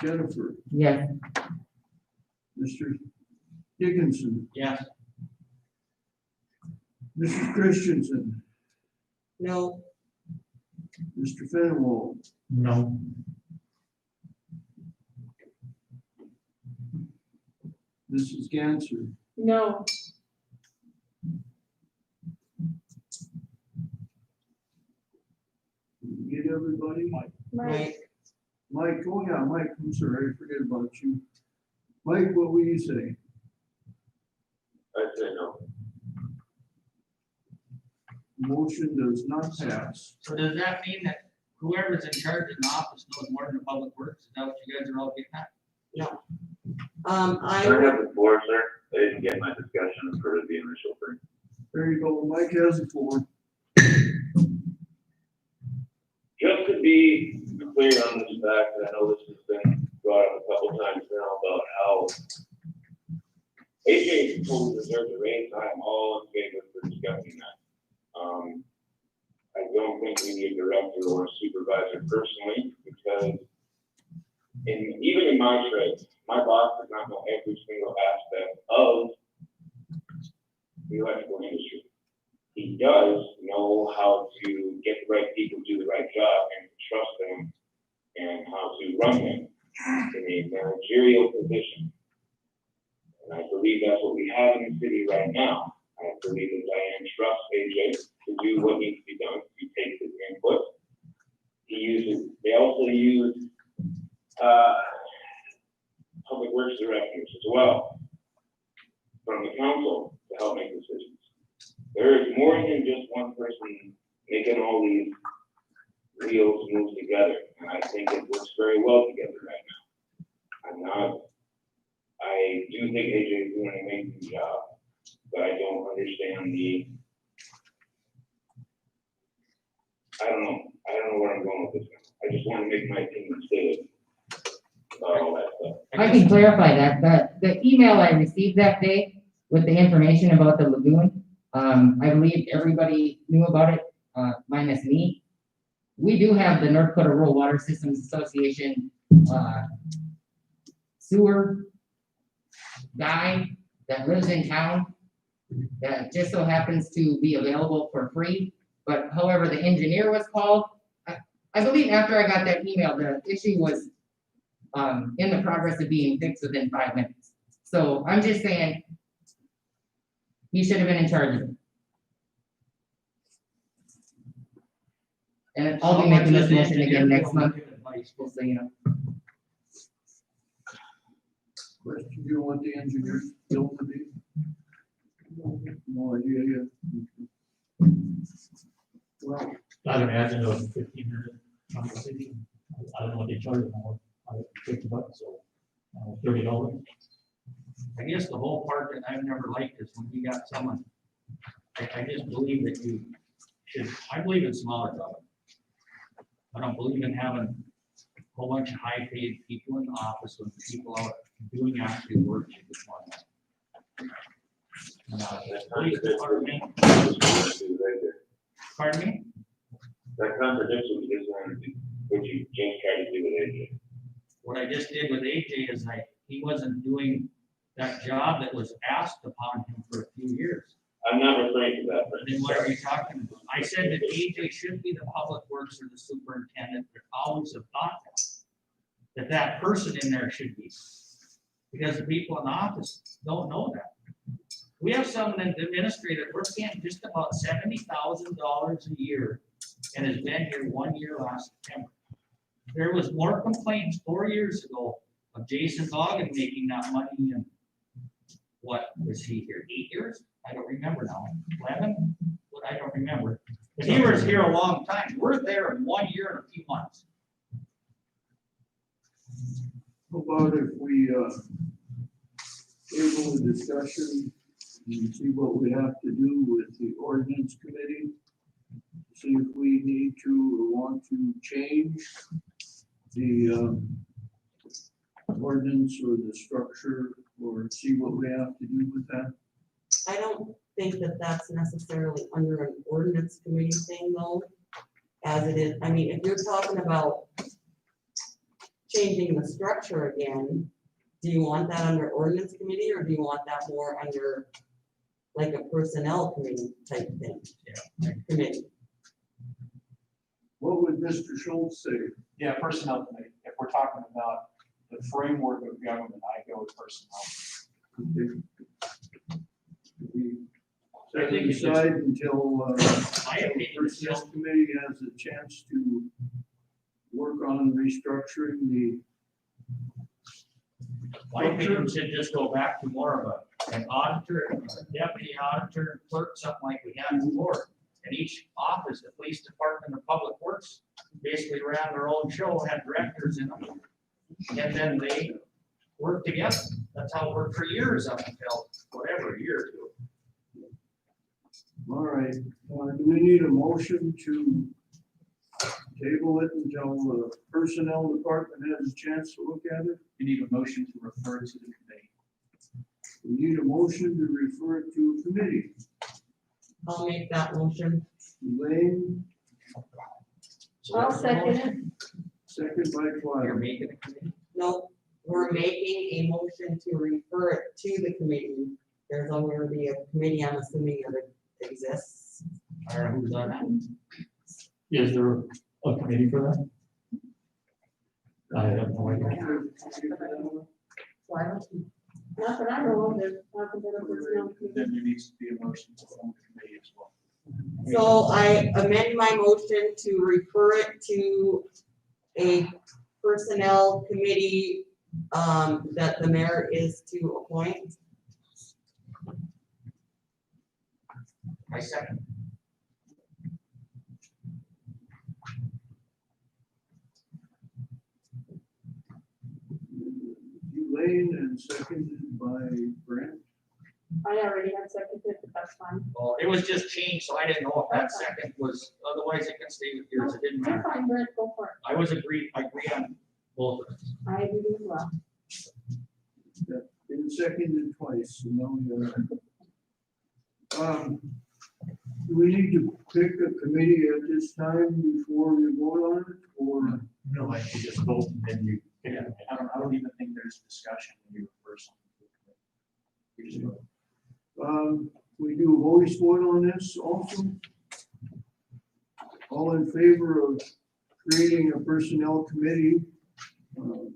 [SPEAKER 1] Jennifer,
[SPEAKER 5] Yes,
[SPEAKER 1] Mr. Dickinson,
[SPEAKER 3] Yes.
[SPEAKER 1] Mrs. Christensen,
[SPEAKER 12] No,
[SPEAKER 1] Mr. Fenwell,
[SPEAKER 11] No.
[SPEAKER 1] Mrs. Ganser,
[SPEAKER 6] No,
[SPEAKER 1] get everybody?
[SPEAKER 6] right,
[SPEAKER 1] Mike, oh yeah, Mike, I'm sorry, I forget about you. Mike, what will you say?
[SPEAKER 9] I'd say no.
[SPEAKER 1] Motion does not pass.
[SPEAKER 3] So does that mean that whoever's in charge in the office knows more than the public works? Is that what you guys are all getting at?
[SPEAKER 9] I have the floor, sir. I didn't get my discussion for the initial thing.
[SPEAKER 1] There you go, Mike has the floor.
[SPEAKER 9] Just to be clear on this fact, and I know this has been brought up a couple times now about how AJ totally deserves a raise. I'm all in favor for discussing that. I don't think we need a director or a supervisor personally, because even in my trade, my boss does not know every single aspect of the electrical industry. He does know how to get the right people to do the right job and trust them and how to run them in a managerial position. And I believe that's what we have in the city right now. I believe that Diane trusts AJ to do what needs to be done, to take his input. They also use public works directors as well from the council to help make decisions. There is more than just one person making all these wheels move together, and I think it works very well together right now. I do think AJ is doing an amazing job, but I don't understand I don't know where I'm going with this one. I just want to make my opinion stated about all that stuff.
[SPEAKER 5] I can clarify that. The email I received that day with the information about the lagoon, I believe everybody knew about it, minus me. We do have the North Dakota Rural Water Systems Association, sewer guy that lives in town that just so happens to be available for free. But however, the engineer was called. I believe after I got that email, the issue was in the progress of being fixed within 5 minutes. So I'm just saying, he should have been in charge of it. And I'll be making this motion again next month, just so you know.
[SPEAKER 1] Question, do you want the engineer still to be? No idea yet. Well,
[SPEAKER 11] I'd imagine it was a 15-minute conversation. I don't know what they charge them for. I picked it up, so. $30.
[SPEAKER 3] I guess the whole part that I've never liked is when you got someone, I just believe that you should, I believe in smaller government. I don't believe in having a whole bunch of high-paid people in the office when people out doing actually work. You just want that. Police department, pardon me?
[SPEAKER 9] That contradicts what you just wanted to, what you just tried to do with AJ.
[SPEAKER 3] What I just did with AJ is he wasn't doing that job that was asked upon him for a few years.
[SPEAKER 9] I'm not referring to that, but.
[SPEAKER 3] Then what are you talking about? I said that AJ should be the public works or the superintendent, but always have thought that person in there should be. Because the people in the office don't know that. We have someone in the administrator, we're paying just about $70,000 a year and has been here 1 year last September. There was more complaints 4 years ago of Jason Bogan making that money in, what was he here, 8 years? I don't remember now, 11? What, I don't remember. But he was here a long time. We're there in 1 year and a few months.
[SPEAKER 1] How about if we, table the discussion and see what we have to do with the ordinance committee? See if we need to or want to change the, ordinance or the structure, or see what we have to do with that.
[SPEAKER 12] I don't think that that's necessarily under an ordinance committee thing though, as it is, I mean, if you're talking about changing the structure again, do you want that under ordinance committee, or do you want that more under like a personnel committee type thing?
[SPEAKER 3] Yeah.
[SPEAKER 12] Committee.
[SPEAKER 1] What would Mr. Schultz say?
[SPEAKER 7] Yeah, personnel committee. If we're talking about the framework of government, I go with personnel.
[SPEAKER 1] We set it aside until,
[SPEAKER 3] My
[SPEAKER 1] the
[SPEAKER 3] opinion is
[SPEAKER 1] personnel
[SPEAKER 3] just,
[SPEAKER 1] committee has a chance to work on restructuring the.
[SPEAKER 3] my opinion should just go back to more of an auditor, a deputy auditor, clerk, something like we had before. And each office, the police department of public works, basically ran their own show, had directors in them. And then they worked together. That's how it worked for years up until whatever, a year or two.
[SPEAKER 1] All right, do we need a motion to table it until the personnel department has a chance to look at it?
[SPEAKER 7] You need a motion to refer to the committee.
[SPEAKER 1] We need a motion to refer it to a committee.
[SPEAKER 12] I'll make that motion.
[SPEAKER 1] Elaine,
[SPEAKER 3] So
[SPEAKER 6] I'll
[SPEAKER 3] what's the
[SPEAKER 6] second
[SPEAKER 3] motion?
[SPEAKER 6] it.
[SPEAKER 1] second by
[SPEAKER 3] You're
[SPEAKER 1] Clyde.
[SPEAKER 3] making a committee?
[SPEAKER 12] No, we're making a motion to refer it to the committee. There's already a committee, I'm assuming that it exists.
[SPEAKER 3] I don't know who's on that.
[SPEAKER 11] Is there a committee for that? I have no idea.
[SPEAKER 4] Why don't you?
[SPEAKER 6] Not that I know of, there's nothing but a personnel committee.
[SPEAKER 7] Then there needs to be a motion to form the committee as well.
[SPEAKER 12] So I amend my motion to refer it to a personnel committee, that the mayor is to appoint.
[SPEAKER 3] My second.
[SPEAKER 1] Elaine and seconded by Brent.
[SPEAKER 6] I already had seconded, but that's fine.
[SPEAKER 3] Well, it was just changed, so I didn't know if that second was, otherwise it can stay with yours, it didn't
[SPEAKER 6] You're
[SPEAKER 3] matter.
[SPEAKER 6] fine, Brent, go for it.
[SPEAKER 3] I agree on both of us.
[SPEAKER 6] I agree as well.
[SPEAKER 1] Been seconded twice, so now we are. Do we need to pick a committee at this time before we vote on it, or?
[SPEAKER 11] No, I think just vote and then you.
[SPEAKER 7] Yeah, I don't even think there's discussion when you refer something to the committee. You just vote.
[SPEAKER 1] We do a voice vote on this also? All in favor of creating a personnel committee, of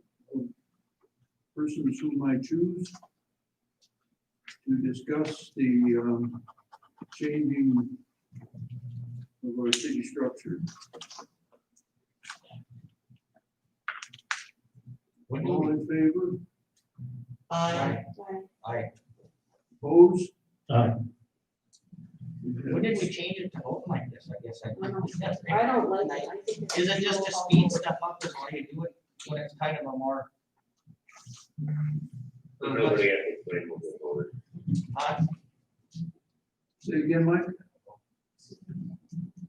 [SPEAKER 1] persons whom I choose to discuss the, changing of our city structure.
[SPEAKER 3] When do
[SPEAKER 1] All
[SPEAKER 3] we,
[SPEAKER 1] in favor?
[SPEAKER 12] Aye.
[SPEAKER 3] I,
[SPEAKER 1] Opposed?
[SPEAKER 3] when did we change it to vote like this, I guess?
[SPEAKER 6] I don't like it. I think it's-
[SPEAKER 3] Is it just to speed stuff up, is why you do it, when it's kind of a more,
[SPEAKER 9] Nobody has to explain moving forward.
[SPEAKER 1] Say again, Mike?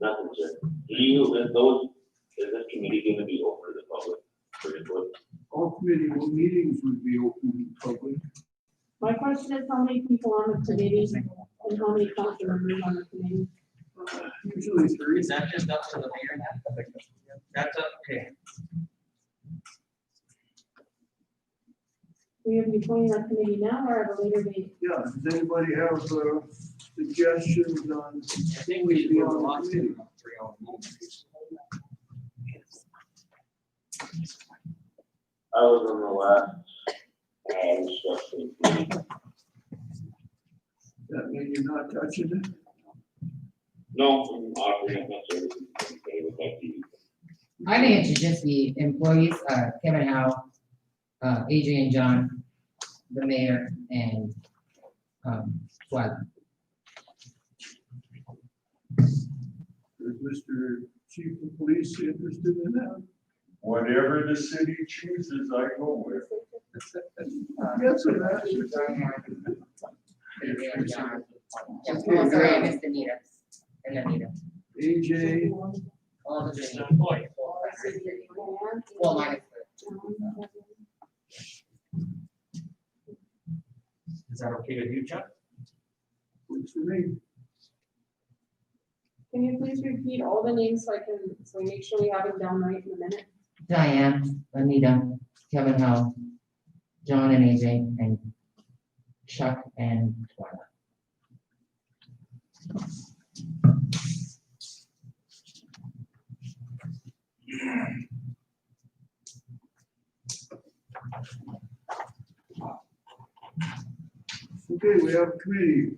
[SPEAKER 9] Nothing, sir. Is this committee gonna be open to the public for input?
[SPEAKER 1] All committee meetings would be open to the public.
[SPEAKER 6] My question is, how many people on the committee and how many council members on the committee?
[SPEAKER 1] Usually three.
[SPEAKER 3] Is that just up to the mayor now? That's up, okay.
[SPEAKER 6] We have you appointing that committee now or at a later date?
[SPEAKER 1] Yeah, does anybody have suggestions on?
[SPEAKER 3] I think we should go along to 3 hour meetings.
[SPEAKER 9] I was on the last, discussion committee.
[SPEAKER 1] That mean you're not touching it?
[SPEAKER 9] No, I'm offering up my services. They would like to use them.
[SPEAKER 5] I think it should just be employees, Kevin Howe, AJ and John, the mayor, and, Swag.
[SPEAKER 1] Is Mr. Chief of Police interested in that?
[SPEAKER 13] Whatever the city chooses, I go with.
[SPEAKER 1] Yes, sir.
[SPEAKER 5] AJ and John. Yeah, oh, sorry, I missed Anita. And Anita.
[SPEAKER 1] AJ,
[SPEAKER 5] All the three.
[SPEAKER 3] Employee.
[SPEAKER 5] Well, minus
[SPEAKER 3] Is that okay with you, Chuck?
[SPEAKER 1] works for me.
[SPEAKER 6] Can you please repeat all the names so we make sure we have them down right in a minute?
[SPEAKER 5] Diane, Anita, Kevin Howe, John and AJ, and Chuck and Twyla.
[SPEAKER 1] Okay, we have a committee.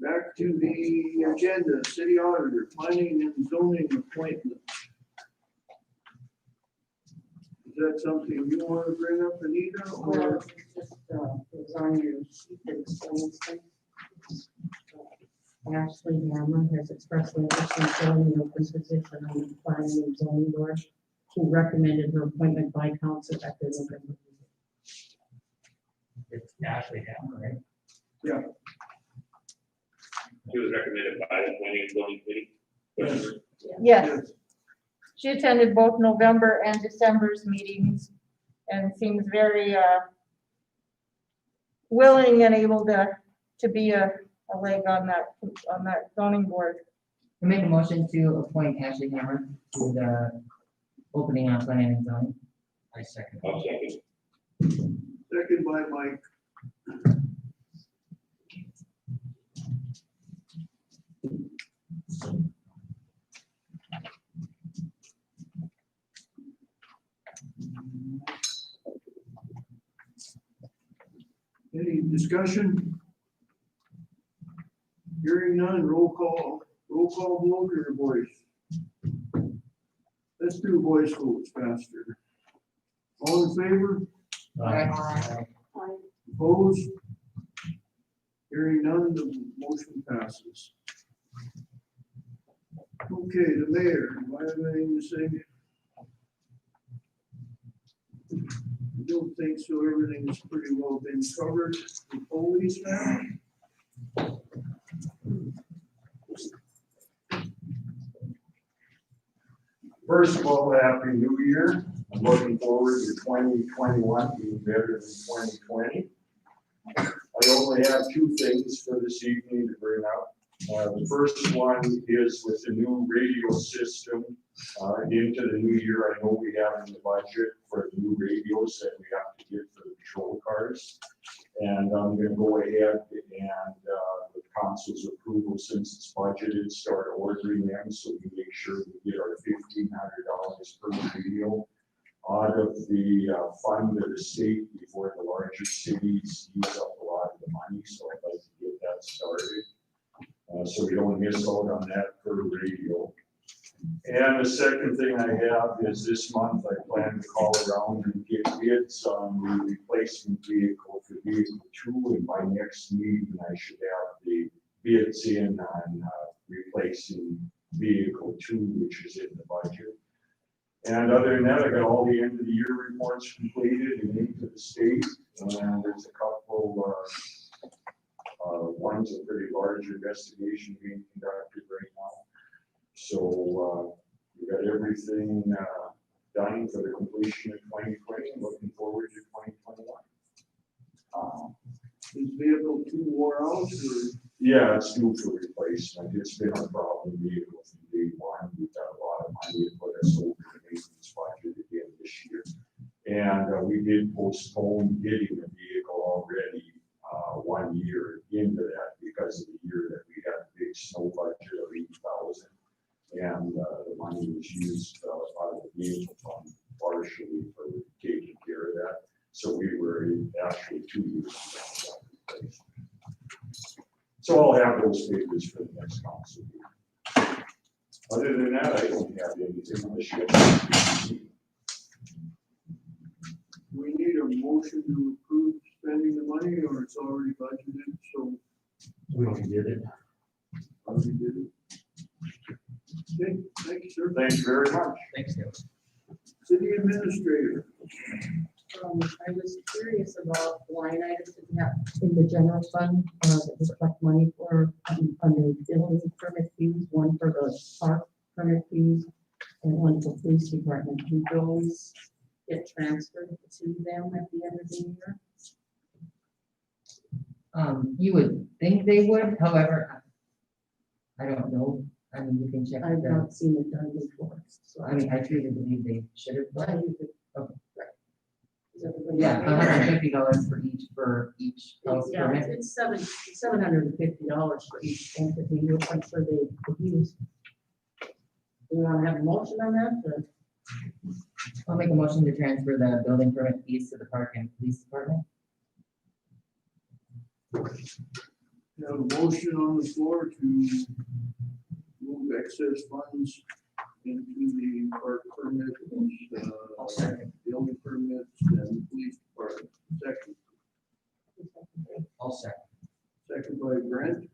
[SPEAKER 1] Back to the agenda, city auditor, planning and zoning appointment. Is that something you want to bring up, Anita,
[SPEAKER 4] Well,
[SPEAKER 1] or?
[SPEAKER 4] it's just, it was on your sheet that explains things. Ashley Hammer has expressed interest in filling the open position on the planning and zoning board, who recommended her appointment by council at the November meeting.
[SPEAKER 3] It's Ashley Hammer, right?
[SPEAKER 1] Yeah.
[SPEAKER 9] She was recommended by the planning and zoning committee.
[SPEAKER 2] Yes, she attended both November and December's meetings and seems very, willing and able to be a leg on that zoning board.
[SPEAKER 5] I make a motion to appoint Ashley Hammer to the opening on planning and zoning.
[SPEAKER 3] I second.
[SPEAKER 9] I'll second.
[SPEAKER 1] Second by Mike. Any discussion? Hearing none, roll call vote or voice? Let's do voice votes faster. All in favor? Opposed? Hearing none, the motion passes. Okay, the mayor, do I have anything to say? I don't think so, everything has pretty well been covered. The police now?
[SPEAKER 13] First of all, happy new year. I'm looking forward to 2021 being better than 2020. I only have two things for this evening to bring up. The first one is with the new radio system into the new year. I know we have in the budget for the new radios that we have to get for the patrol cars. And I'm going to go ahead and with council's approval, since it's budgeted, start ordering them so we make sure we get our $1,500 per radio out of the fund of the state before the larger cities use up a lot of the money. So I'd like to get that started. So we don't miss out on that per radio. And the second thing I have is this month I plan to call around and get bids on the replacement vehicle for vehicle 2, and by next meeting I should have the bids in on replacing vehicle 2, which is in the budget. And other than that, I got all the end of the year reports completed and into the state, and there's a couple, one's a pretty large investigation being conducted right now. So, we got everything, done for the completion of 2020, and looking forward to 2021.
[SPEAKER 1] Is vehicle too wore out, or?
[SPEAKER 13] Yeah, it's due for replacement. It's been a problem vehicle from day one. We've got a lot of money to put us over the maintenance budget again this year. And we did postpone getting the vehicle already 1 year into that because of the year that we had a big snow budget of 80,000. And the money was used out of the vehicle fund partially for taking care of that. So we were actually 2 years ago. So I'll have those papers for the next council meeting. Other than that, I don't have anything on the ship.
[SPEAKER 1] We need a motion to approve spending the money, or it's already budgeted, so
[SPEAKER 11] We already did it.
[SPEAKER 1] already did it. Okay, thank you, sir.
[SPEAKER 13] Thank you very much.
[SPEAKER 3] Thanks, Dale.
[SPEAKER 1] City administrator.
[SPEAKER 4] I was curious about line items that we have in the general fund, that we collect money for, under building permit fees, one for the park permit fees, and one for police department. Do those get transferred to them at the end of the year?
[SPEAKER 5] You would think they would, however, I don't know. I mean, you can check
[SPEAKER 4] I've
[SPEAKER 5] with them.
[SPEAKER 4] not seen it done before, so.
[SPEAKER 5] I mean, I truly believe they should have
[SPEAKER 4] Why
[SPEAKER 5] done.
[SPEAKER 4] you could-
[SPEAKER 5] Okay.
[SPEAKER 4] right. Is everybody
[SPEAKER 5] Yeah,
[SPEAKER 4] okay?
[SPEAKER 5] $150 for each house
[SPEAKER 4] Yeah,
[SPEAKER 5] permit.
[SPEAKER 4] it's $750 for each entity. I'm sure they could use. Do you want to have a motion on that, or?
[SPEAKER 5] I'll make a motion to transfer the building permit fees to the park and police department.
[SPEAKER 1] We have a motion on the floor to move excess funds into the park permits, building permits, and police department. Second,
[SPEAKER 3] I'll second.
[SPEAKER 1] second by Brent.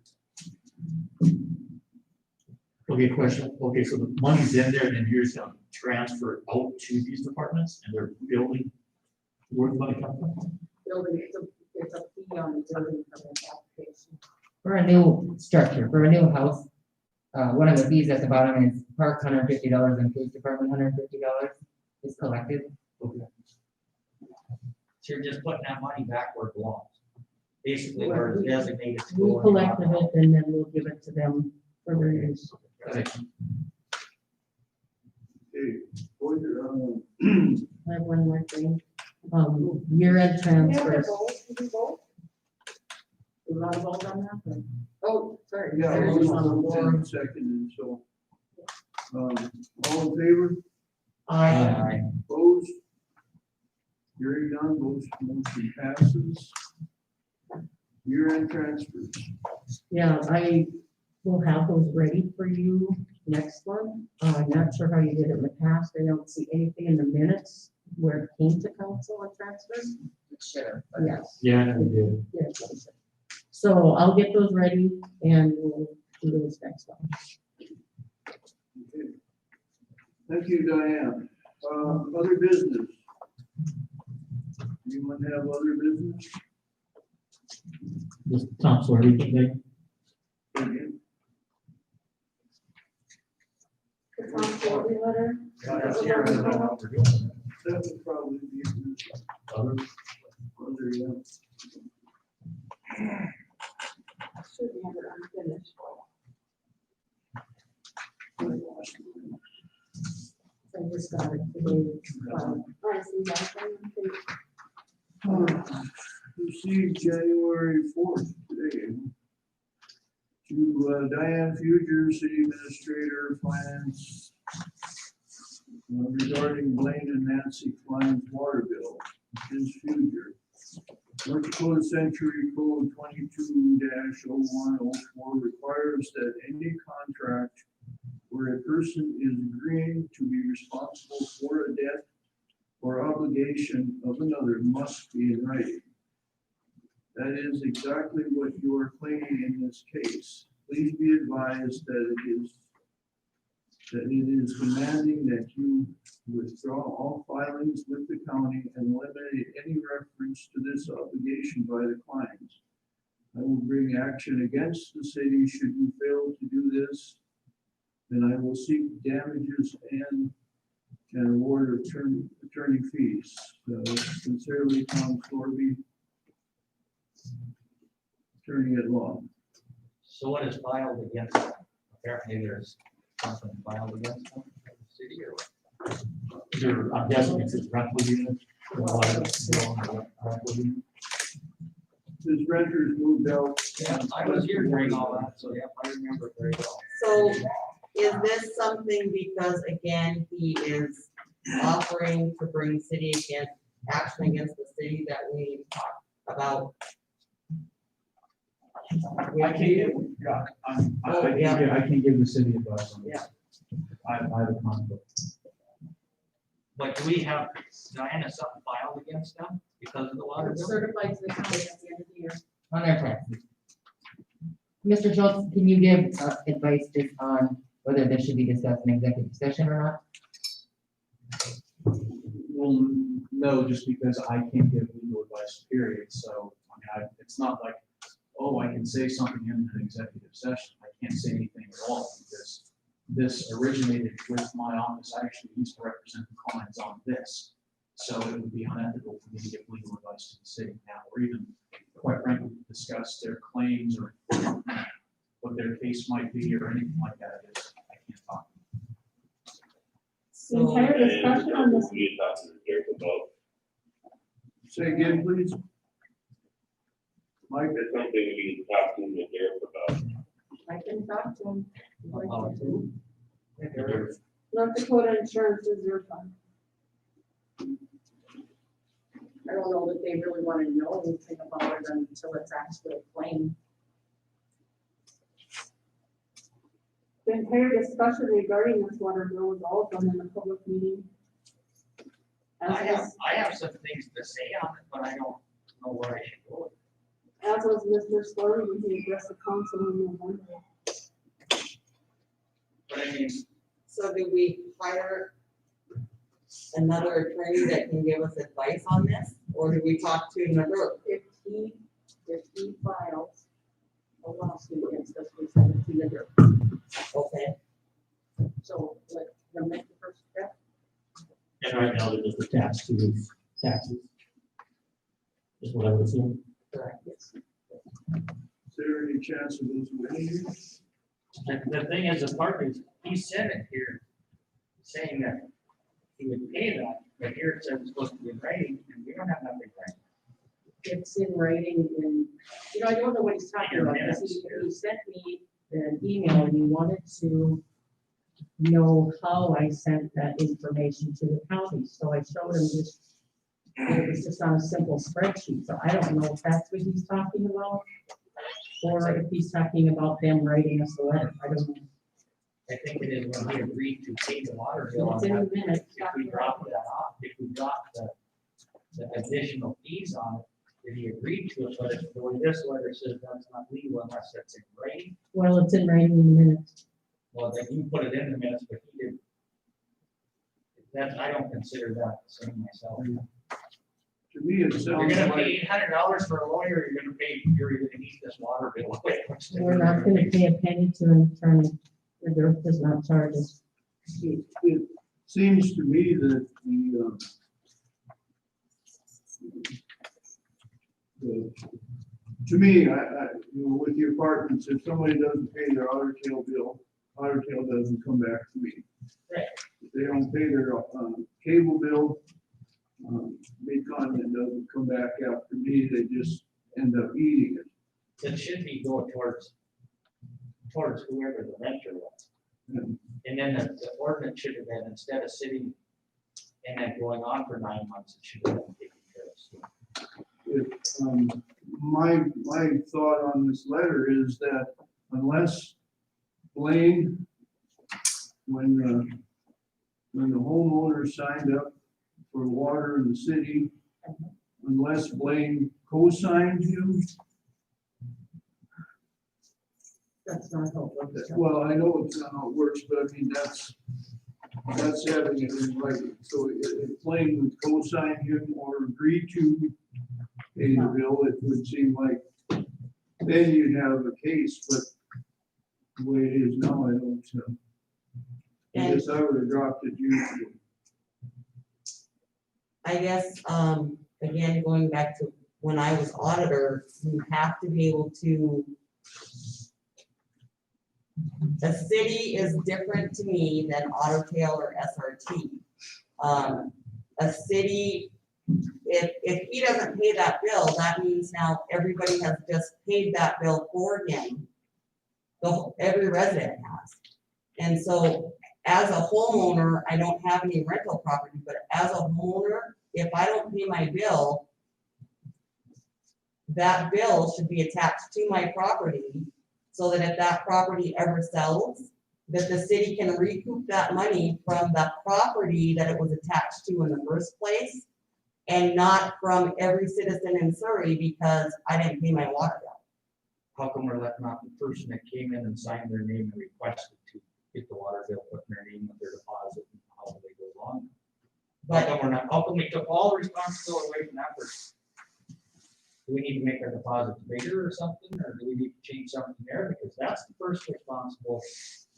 [SPEAKER 11] Okay, question. Okay, so the money's in there, and then you're just gonna transfer out to these departments and they're building. Where's the money coming from?
[SPEAKER 4] Building, it's a fee on the building permit application.
[SPEAKER 5] For a new structure, for a new house, one of the fees at the bottom is park $150 and police department $150 is collected.
[SPEAKER 11] Okay.
[SPEAKER 3] So you're just putting that money back where it belongs. Basically where it's designated to
[SPEAKER 4] We
[SPEAKER 3] go.
[SPEAKER 4] collected it and then we'll give it to them for their use.
[SPEAKER 1] Okay, boy,
[SPEAKER 4] I have one more thing, year-end transfers. We want to vote on that? or- Oh, sorry.
[SPEAKER 1] yeah,
[SPEAKER 4] there's
[SPEAKER 1] motion
[SPEAKER 4] one on the
[SPEAKER 1] moved
[SPEAKER 4] floor.
[SPEAKER 1] and seconded, so. All in favor?
[SPEAKER 5] I,
[SPEAKER 1] Opposed? Hearing none, motion passes. Year-end transfers.
[SPEAKER 4] Yeah, I will have those ready for you next one. I'm not sure how you did it in the past. I don't see anything in the minutes where it came to council on transfers.
[SPEAKER 5] sure.
[SPEAKER 4] Yes.
[SPEAKER 11] Yeah, we did.
[SPEAKER 4] Yes. So I'll get those ready and we'll do those next one.
[SPEAKER 1] Okay. Thank you, Diane. Other business? Anyone have other business?
[SPEAKER 11] Just Tom Sawyer today.
[SPEAKER 1] Again?
[SPEAKER 6] The Tom Sawyer letter.
[SPEAKER 11] That's here, I don't know how we're doing.
[SPEAKER 1] That would probably be a good
[SPEAKER 11] Other,
[SPEAKER 1] other, yeah.
[SPEAKER 6] Should have it unfinished.
[SPEAKER 4] I just got it today.
[SPEAKER 6] I see that.
[SPEAKER 1] Received January 4th today. To Diane Fuger, City Administrator, Finance, regarding Blaine and Nancy Klein's water bill. Ms. Fuger. North Dakota Century Code 22-0104 requires that any contract where a person is agreeing to be responsible for a debt or obligation of another must be in writing. That is exactly what you are claiming in this case. Please be advised that it is that it is demanding that you withdraw all filings with the county and eliminate any reference to this obligation by the clients. I will bring action against the city should you fail to do this. Then I will seek damages and award attorney fees. Sincerely, Tom Corby, attorney at law.
[SPEAKER 3] So what is filed against them? Apparently there's something filed against them, by the city or what?
[SPEAKER 11] I'm guessing it's his rental unit. Rental unit.
[SPEAKER 1] His renters moved out.
[SPEAKER 3] Yeah, I was here during all that, so yeah, I remember very well.
[SPEAKER 12] So is this something because again, he is offering to bring city against, action against the city that we talked about?
[SPEAKER 7] I can't, yeah,
[SPEAKER 12] Oh,
[SPEAKER 11] I can't give the city advice on this.
[SPEAKER 12] Yeah.
[SPEAKER 11] I have a conflict.
[SPEAKER 3] But do we have, Diana, something filed against them because of the water
[SPEAKER 4] It's
[SPEAKER 3] bill?
[SPEAKER 4] certified to the county at the end of the year.
[SPEAKER 5] On their taxes. Mr. Schultz, can you give advice just on whether this should be discussed in executive session or not?
[SPEAKER 7] well, no, just because I can't give legal advice, period, so, it's not like, oh, I can say something in an executive session, I can't say anything at all, because this originated with my office, I actually used to represent the clients on this. So it would be unethical for me to give legal advice to the city now, or even, quite frankly, discuss their claims or what their case might be or anything like that. I can't talk.
[SPEAKER 6] The entire discussion on this,
[SPEAKER 9] You talking to Derek about,
[SPEAKER 1] Say again, please. Mike,
[SPEAKER 9] that's something we need to talk to Derek about.
[SPEAKER 4] I can talk to him.
[SPEAKER 3] About who?
[SPEAKER 6] North Dakota Insurance Reserve Fund.
[SPEAKER 4] I don't know that they really want to know anything about it until it's actually a claim.
[SPEAKER 6] The entire discussion regarding this water bill was all done in a public meeting.
[SPEAKER 3] I have some things to say on it, but I don't know where I should go.
[SPEAKER 6] As was Mr. Story when he addressed the council in November.
[SPEAKER 3] But I mean,
[SPEAKER 12] So do we hire another attorney that can give us advice on this, or do we talk to another?
[SPEAKER 4] If he files a lawsuit against us, we send it to the dirt.
[SPEAKER 12] Okay,
[SPEAKER 4] So let them make the first step.
[SPEAKER 11] And right now, they're just attached to his taxes. Is what I would assume.
[SPEAKER 12] correct.
[SPEAKER 1] is there any chance of those winning?
[SPEAKER 3] the thing is, the part is, he said it here, saying that he would pay that, but here it says it's supposed to be in writing, and we don't have nothing writing.
[SPEAKER 4] It's in writing and, I don't know what he's talking about.
[SPEAKER 3] Minutes.
[SPEAKER 4] He sent me an email and he wanted to know how I sent that information to the county. So I showed him just, it was just on a simple spreadsheet. So I don't know if that's what he's talking about. Or if he's talking about them writing us a letter. I don't know.
[SPEAKER 3] I think it is when he agreed to pay the water bill.
[SPEAKER 4] It's in the minutes.
[SPEAKER 3] If we drop that off, if we drop the additional fees on it, if he agreed to it, but if the way this letter says that's not legal unless that's in writing,
[SPEAKER 4] Well, it's in writing in the minutes.
[SPEAKER 3] well, then you put it in the minutes, but he did. That, I don't consider that the same myself.
[SPEAKER 1] To me, it
[SPEAKER 3] You're
[SPEAKER 1] sounds
[SPEAKER 3] gonna pay
[SPEAKER 1] like,
[SPEAKER 3] $800 for a lawyer, you're gonna eat this water bill away.
[SPEAKER 4] We're not gonna pay a penny to an attorney. The dirt does not charge us.
[SPEAKER 1] it seems to me that to me, with the apartments, if somebody doesn't pay their Otter Tail bill, Otter Tail doesn't come back to me.
[SPEAKER 3] Right.
[SPEAKER 1] If they don't pay their cable bill, Mid-Continent doesn't come back after me, they just end up eating it.
[SPEAKER 3] It should be going towards whoever the renter was.
[SPEAKER 1] And
[SPEAKER 3] And then the ordinance should have been, instead of sitting and then going on for 9 months, it should have been taken care of.
[SPEAKER 1] if, my thought on this letter is that unless Blaine, when the homeowner signed up for water in the city, unless Blaine co-signed you,
[SPEAKER 4] That's not how it works.
[SPEAKER 1] Well, I know it's not how it works, but I mean, that's having it in writing. So if Blaine would co-sign him or agree to pay the bill, it would seem like then you'd have a case, but the way it is now, I don't, I guess I would have dropped it usually.
[SPEAKER 12] I guess, again, going back to when I was auditor, you have to be able to. A city is different to me than Otter Tail or SRT. A city, if he doesn't pay that bill, that means now everybody has just paid that bill for him. Every resident has. And so as a homeowner, I don't have any rental property, but as a homeowner, if I don't pay my bill, that bill should be attached to my property so that if that property ever sells, that the city can recoup that money from the property that it was attached to in the first place and not from every citizen in Surrey because I didn't pay my water bill.
[SPEAKER 3] How come we're letting out the person that came in and signed their name and requested to get the water bill, put their name with their deposit, and how do they go along? How come we took all the responsibility away from that person? Do we need to make our deposits bigger or something, or do we need to change something there? Because that's the person responsible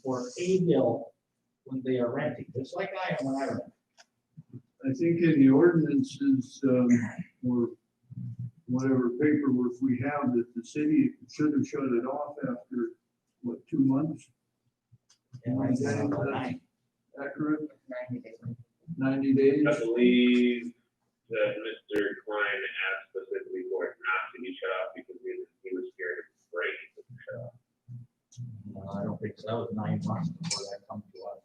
[SPEAKER 3] for a bill when they are renting, just like I am when I rent.
[SPEAKER 1] I think in the ordinances, or whatever paperwork we have, that the city should have shut it off after, what, 2 months?
[SPEAKER 3] And I said, "Nine."
[SPEAKER 1] Accurate,
[SPEAKER 5] 90 days.
[SPEAKER 1] 90 days?
[SPEAKER 9] I believe that Mr. Klein asked specifically for it not to be shut off because he was scared of breaking the shut off.
[SPEAKER 3] No, I don't think so. That was 9 months before that come to us.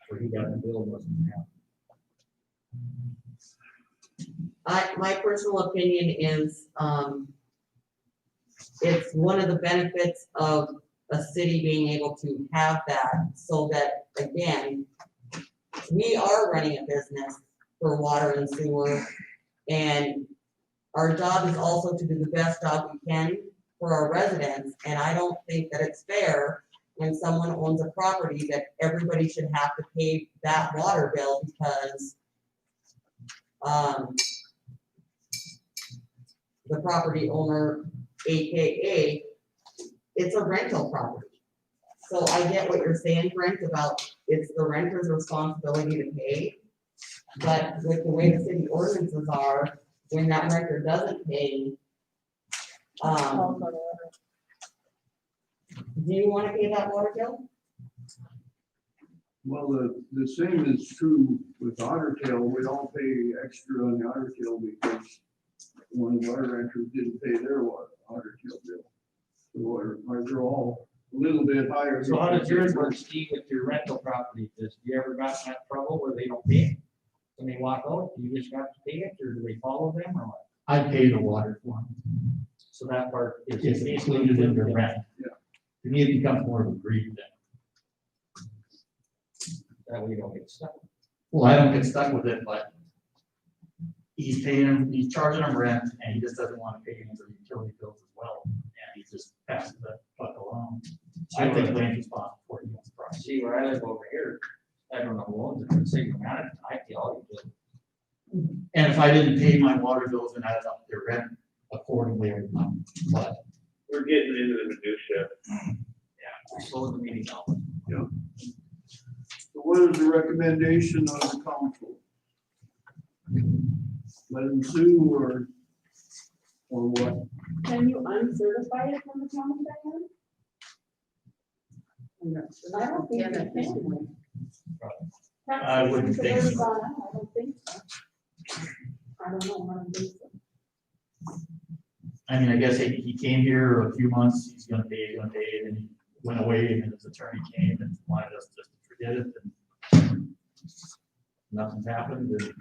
[SPEAKER 3] Where he got the bill wasn't happening.
[SPEAKER 12] My personal opinion is, it's one of the benefits of a city being able to have that, so that, again, we are running a business for water and sewer, and our job is also to do the best job we can for our residents, and I don't think that it's fair when someone owns a property that everybody should have to pay that water bill because the property owner, AKA, it's a rental property. So I get what you're saying, Brent, about it's the renter's responsibility to pay. But with the way the city ordinances are, when that renter doesn't pay, do you wanna pay that water bill?
[SPEAKER 1] Well, the same is true with Otter Tail. We all pay extra on the Otter Tail because one of our renters didn't pay their Otter Tail bill. So ours are all a little bit higher.
[SPEAKER 3] So how does yours work, Steve, with your rental property? Do you ever got in that trouble where they don't pay? When they walk out, do you just have to pay it, or do they follow them, or what?
[SPEAKER 11] I pay the water for them.
[SPEAKER 3] So that part is.
[SPEAKER 11] It's included in the rent.
[SPEAKER 1] Yeah.
[SPEAKER 11] To me, it becomes more of a grief then.
[SPEAKER 3] That way you don't get stuck.
[SPEAKER 11] Well, I don't get stuck with it, but he's paying them, he's charging them rent, and he just doesn't want to pay any of the utility bills as well, and he just passes that buck along. I think Blaine's responsible for it.
[SPEAKER 3] See, where I live over here, I don't know who owns it, but city management, I pay all your bills.
[SPEAKER 11] And if I didn't pay my water bills, then I'd up their rent accordingly every month, but
[SPEAKER 9] We're getting into the minutia.
[SPEAKER 3] Yeah, slow the meeting down.
[SPEAKER 1] So what is the recommendation of the council? Let them sue or what?
[SPEAKER 6] Can you uncertify it from the county, Diane? I don't think you can.
[SPEAKER 11] I wouldn't think so.
[SPEAKER 6] I don't think so. I don't know, I don't think so.
[SPEAKER 11] I mean, I guess he came here a few months, he's gonna pay, and he went away, and his attorney came and wanted us just to forget it, and nothing's happened, and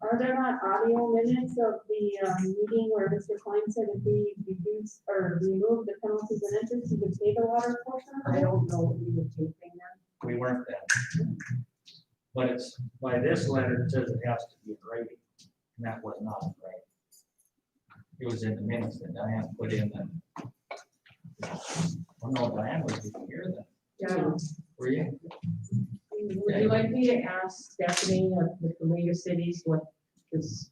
[SPEAKER 6] Are there not audio minutes of the meeting where Mr. Klein said if we reduce or remove the penalties and interest, he would pay the water portion of
[SPEAKER 4] I
[SPEAKER 6] it?
[SPEAKER 4] don't know what we would take there.
[SPEAKER 3] We weren't that. But it's, by this letter, it says it has to be in writing, and that was not in writing. It was in the minutes that Diane put in that Well, no, Diane was here then.
[SPEAKER 4] Yeah.
[SPEAKER 3] Were you?
[SPEAKER 4] Would you like me to ask Stephanie with the League of Cities what this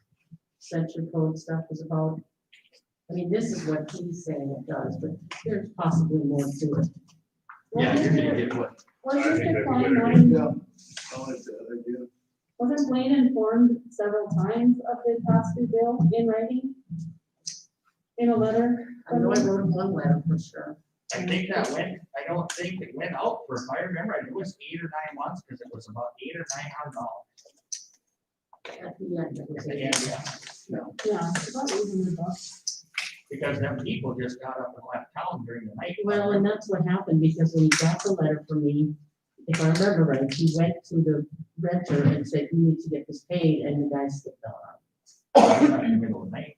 [SPEAKER 4] century code stuff is about? I mean, this is what he's saying it does, but there's possibly more to it.
[SPEAKER 11] Yeah, you're gonna get what?
[SPEAKER 6] Wasn't
[SPEAKER 9] think
[SPEAKER 6] the
[SPEAKER 9] that's a good
[SPEAKER 6] plan
[SPEAKER 9] idea.
[SPEAKER 6] known,
[SPEAKER 1] I like that idea.
[SPEAKER 6] wasn't Blaine informed several times of the past due bill in writing? In a letter?
[SPEAKER 4] I know I wrote one letter for sure.
[SPEAKER 3] I think that went, I don't think it went out for, if I remember, it was 8 or 9 months, because it was about $800 or $900.
[SPEAKER 4] At the end, it was
[SPEAKER 3] Yeah,
[SPEAKER 6] Yeah, it's about $800.
[SPEAKER 3] because them people just got up and left town during the night.
[SPEAKER 4] Well, and that's what happened, because when he got the letter from me, if I remember right, he went to the renter and said, you need to get this paid, and the guy skipped out.
[SPEAKER 3] In the middle of the night.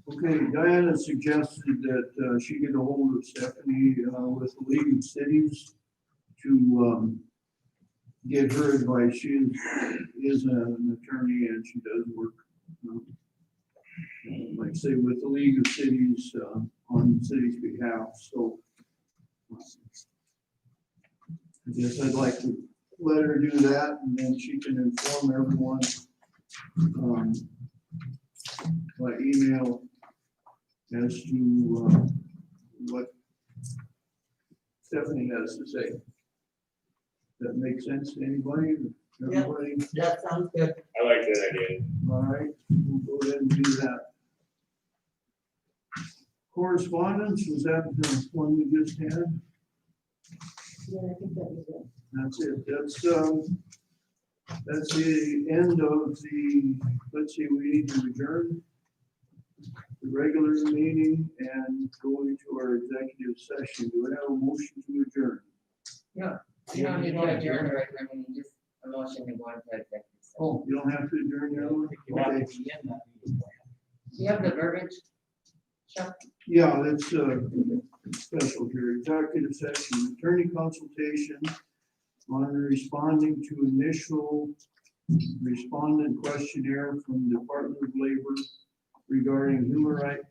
[SPEAKER 1] Okay, Diana suggested that she get a hold of Stephanie with the League of Cities to get her advice. She is an attorney and she does work, like I say, with the League of Cities on the city's behalf. So I guess I'd like to let her do that and then she can inform everyone by email as to what Stephanie has to say. That makes sense to anybody? Everybody?
[SPEAKER 12] That sounds good.
[SPEAKER 9] I like that idea.
[SPEAKER 1] All right, we'll go ahead and do that. Correspondence, was that the one we just had?
[SPEAKER 4] Yeah, I think that was it.
[SPEAKER 1] That's it. That's the end of the, let's see, we need to adjourn the regular meeting and go into our executive session. Do I have a motion to adjourn?
[SPEAKER 5] You don't need to adjourn, right? I mean, just a motion to go into executive session.
[SPEAKER 1] Oh, you don't have to adjourn now?
[SPEAKER 3] You have to
[SPEAKER 1] Okay.
[SPEAKER 3] be in that meeting.
[SPEAKER 5] You have the verbiage? Chuck?
[SPEAKER 1] Yeah, that's special here, executive session, attorney consultation on responding to initial respondent questionnaire from the Department of Labor regarding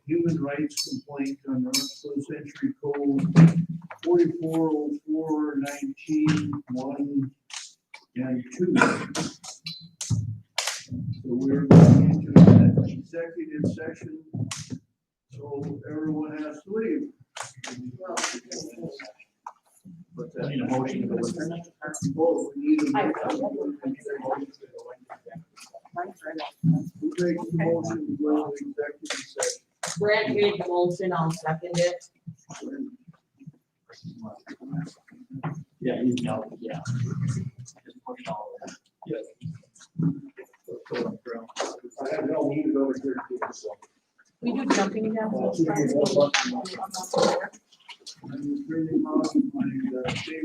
[SPEAKER 1] human rights complaint under Arkansas Century Code 4404-19-1 and 2. So we're going into an executive session, so everyone has to leave. But
[SPEAKER 11] I need a motion to go with her.
[SPEAKER 1] Oh, we need a motion. Who makes the motion to go into executive session?
[SPEAKER 12] Brent made the motion, I'll second it.
[SPEAKER 11] Yeah, you know, yeah. Just push all of that. Yes.
[SPEAKER 1] I have no need over here, so.
[SPEAKER 6] We do jumping jacks.
[SPEAKER 1] I'm bringing on my favorite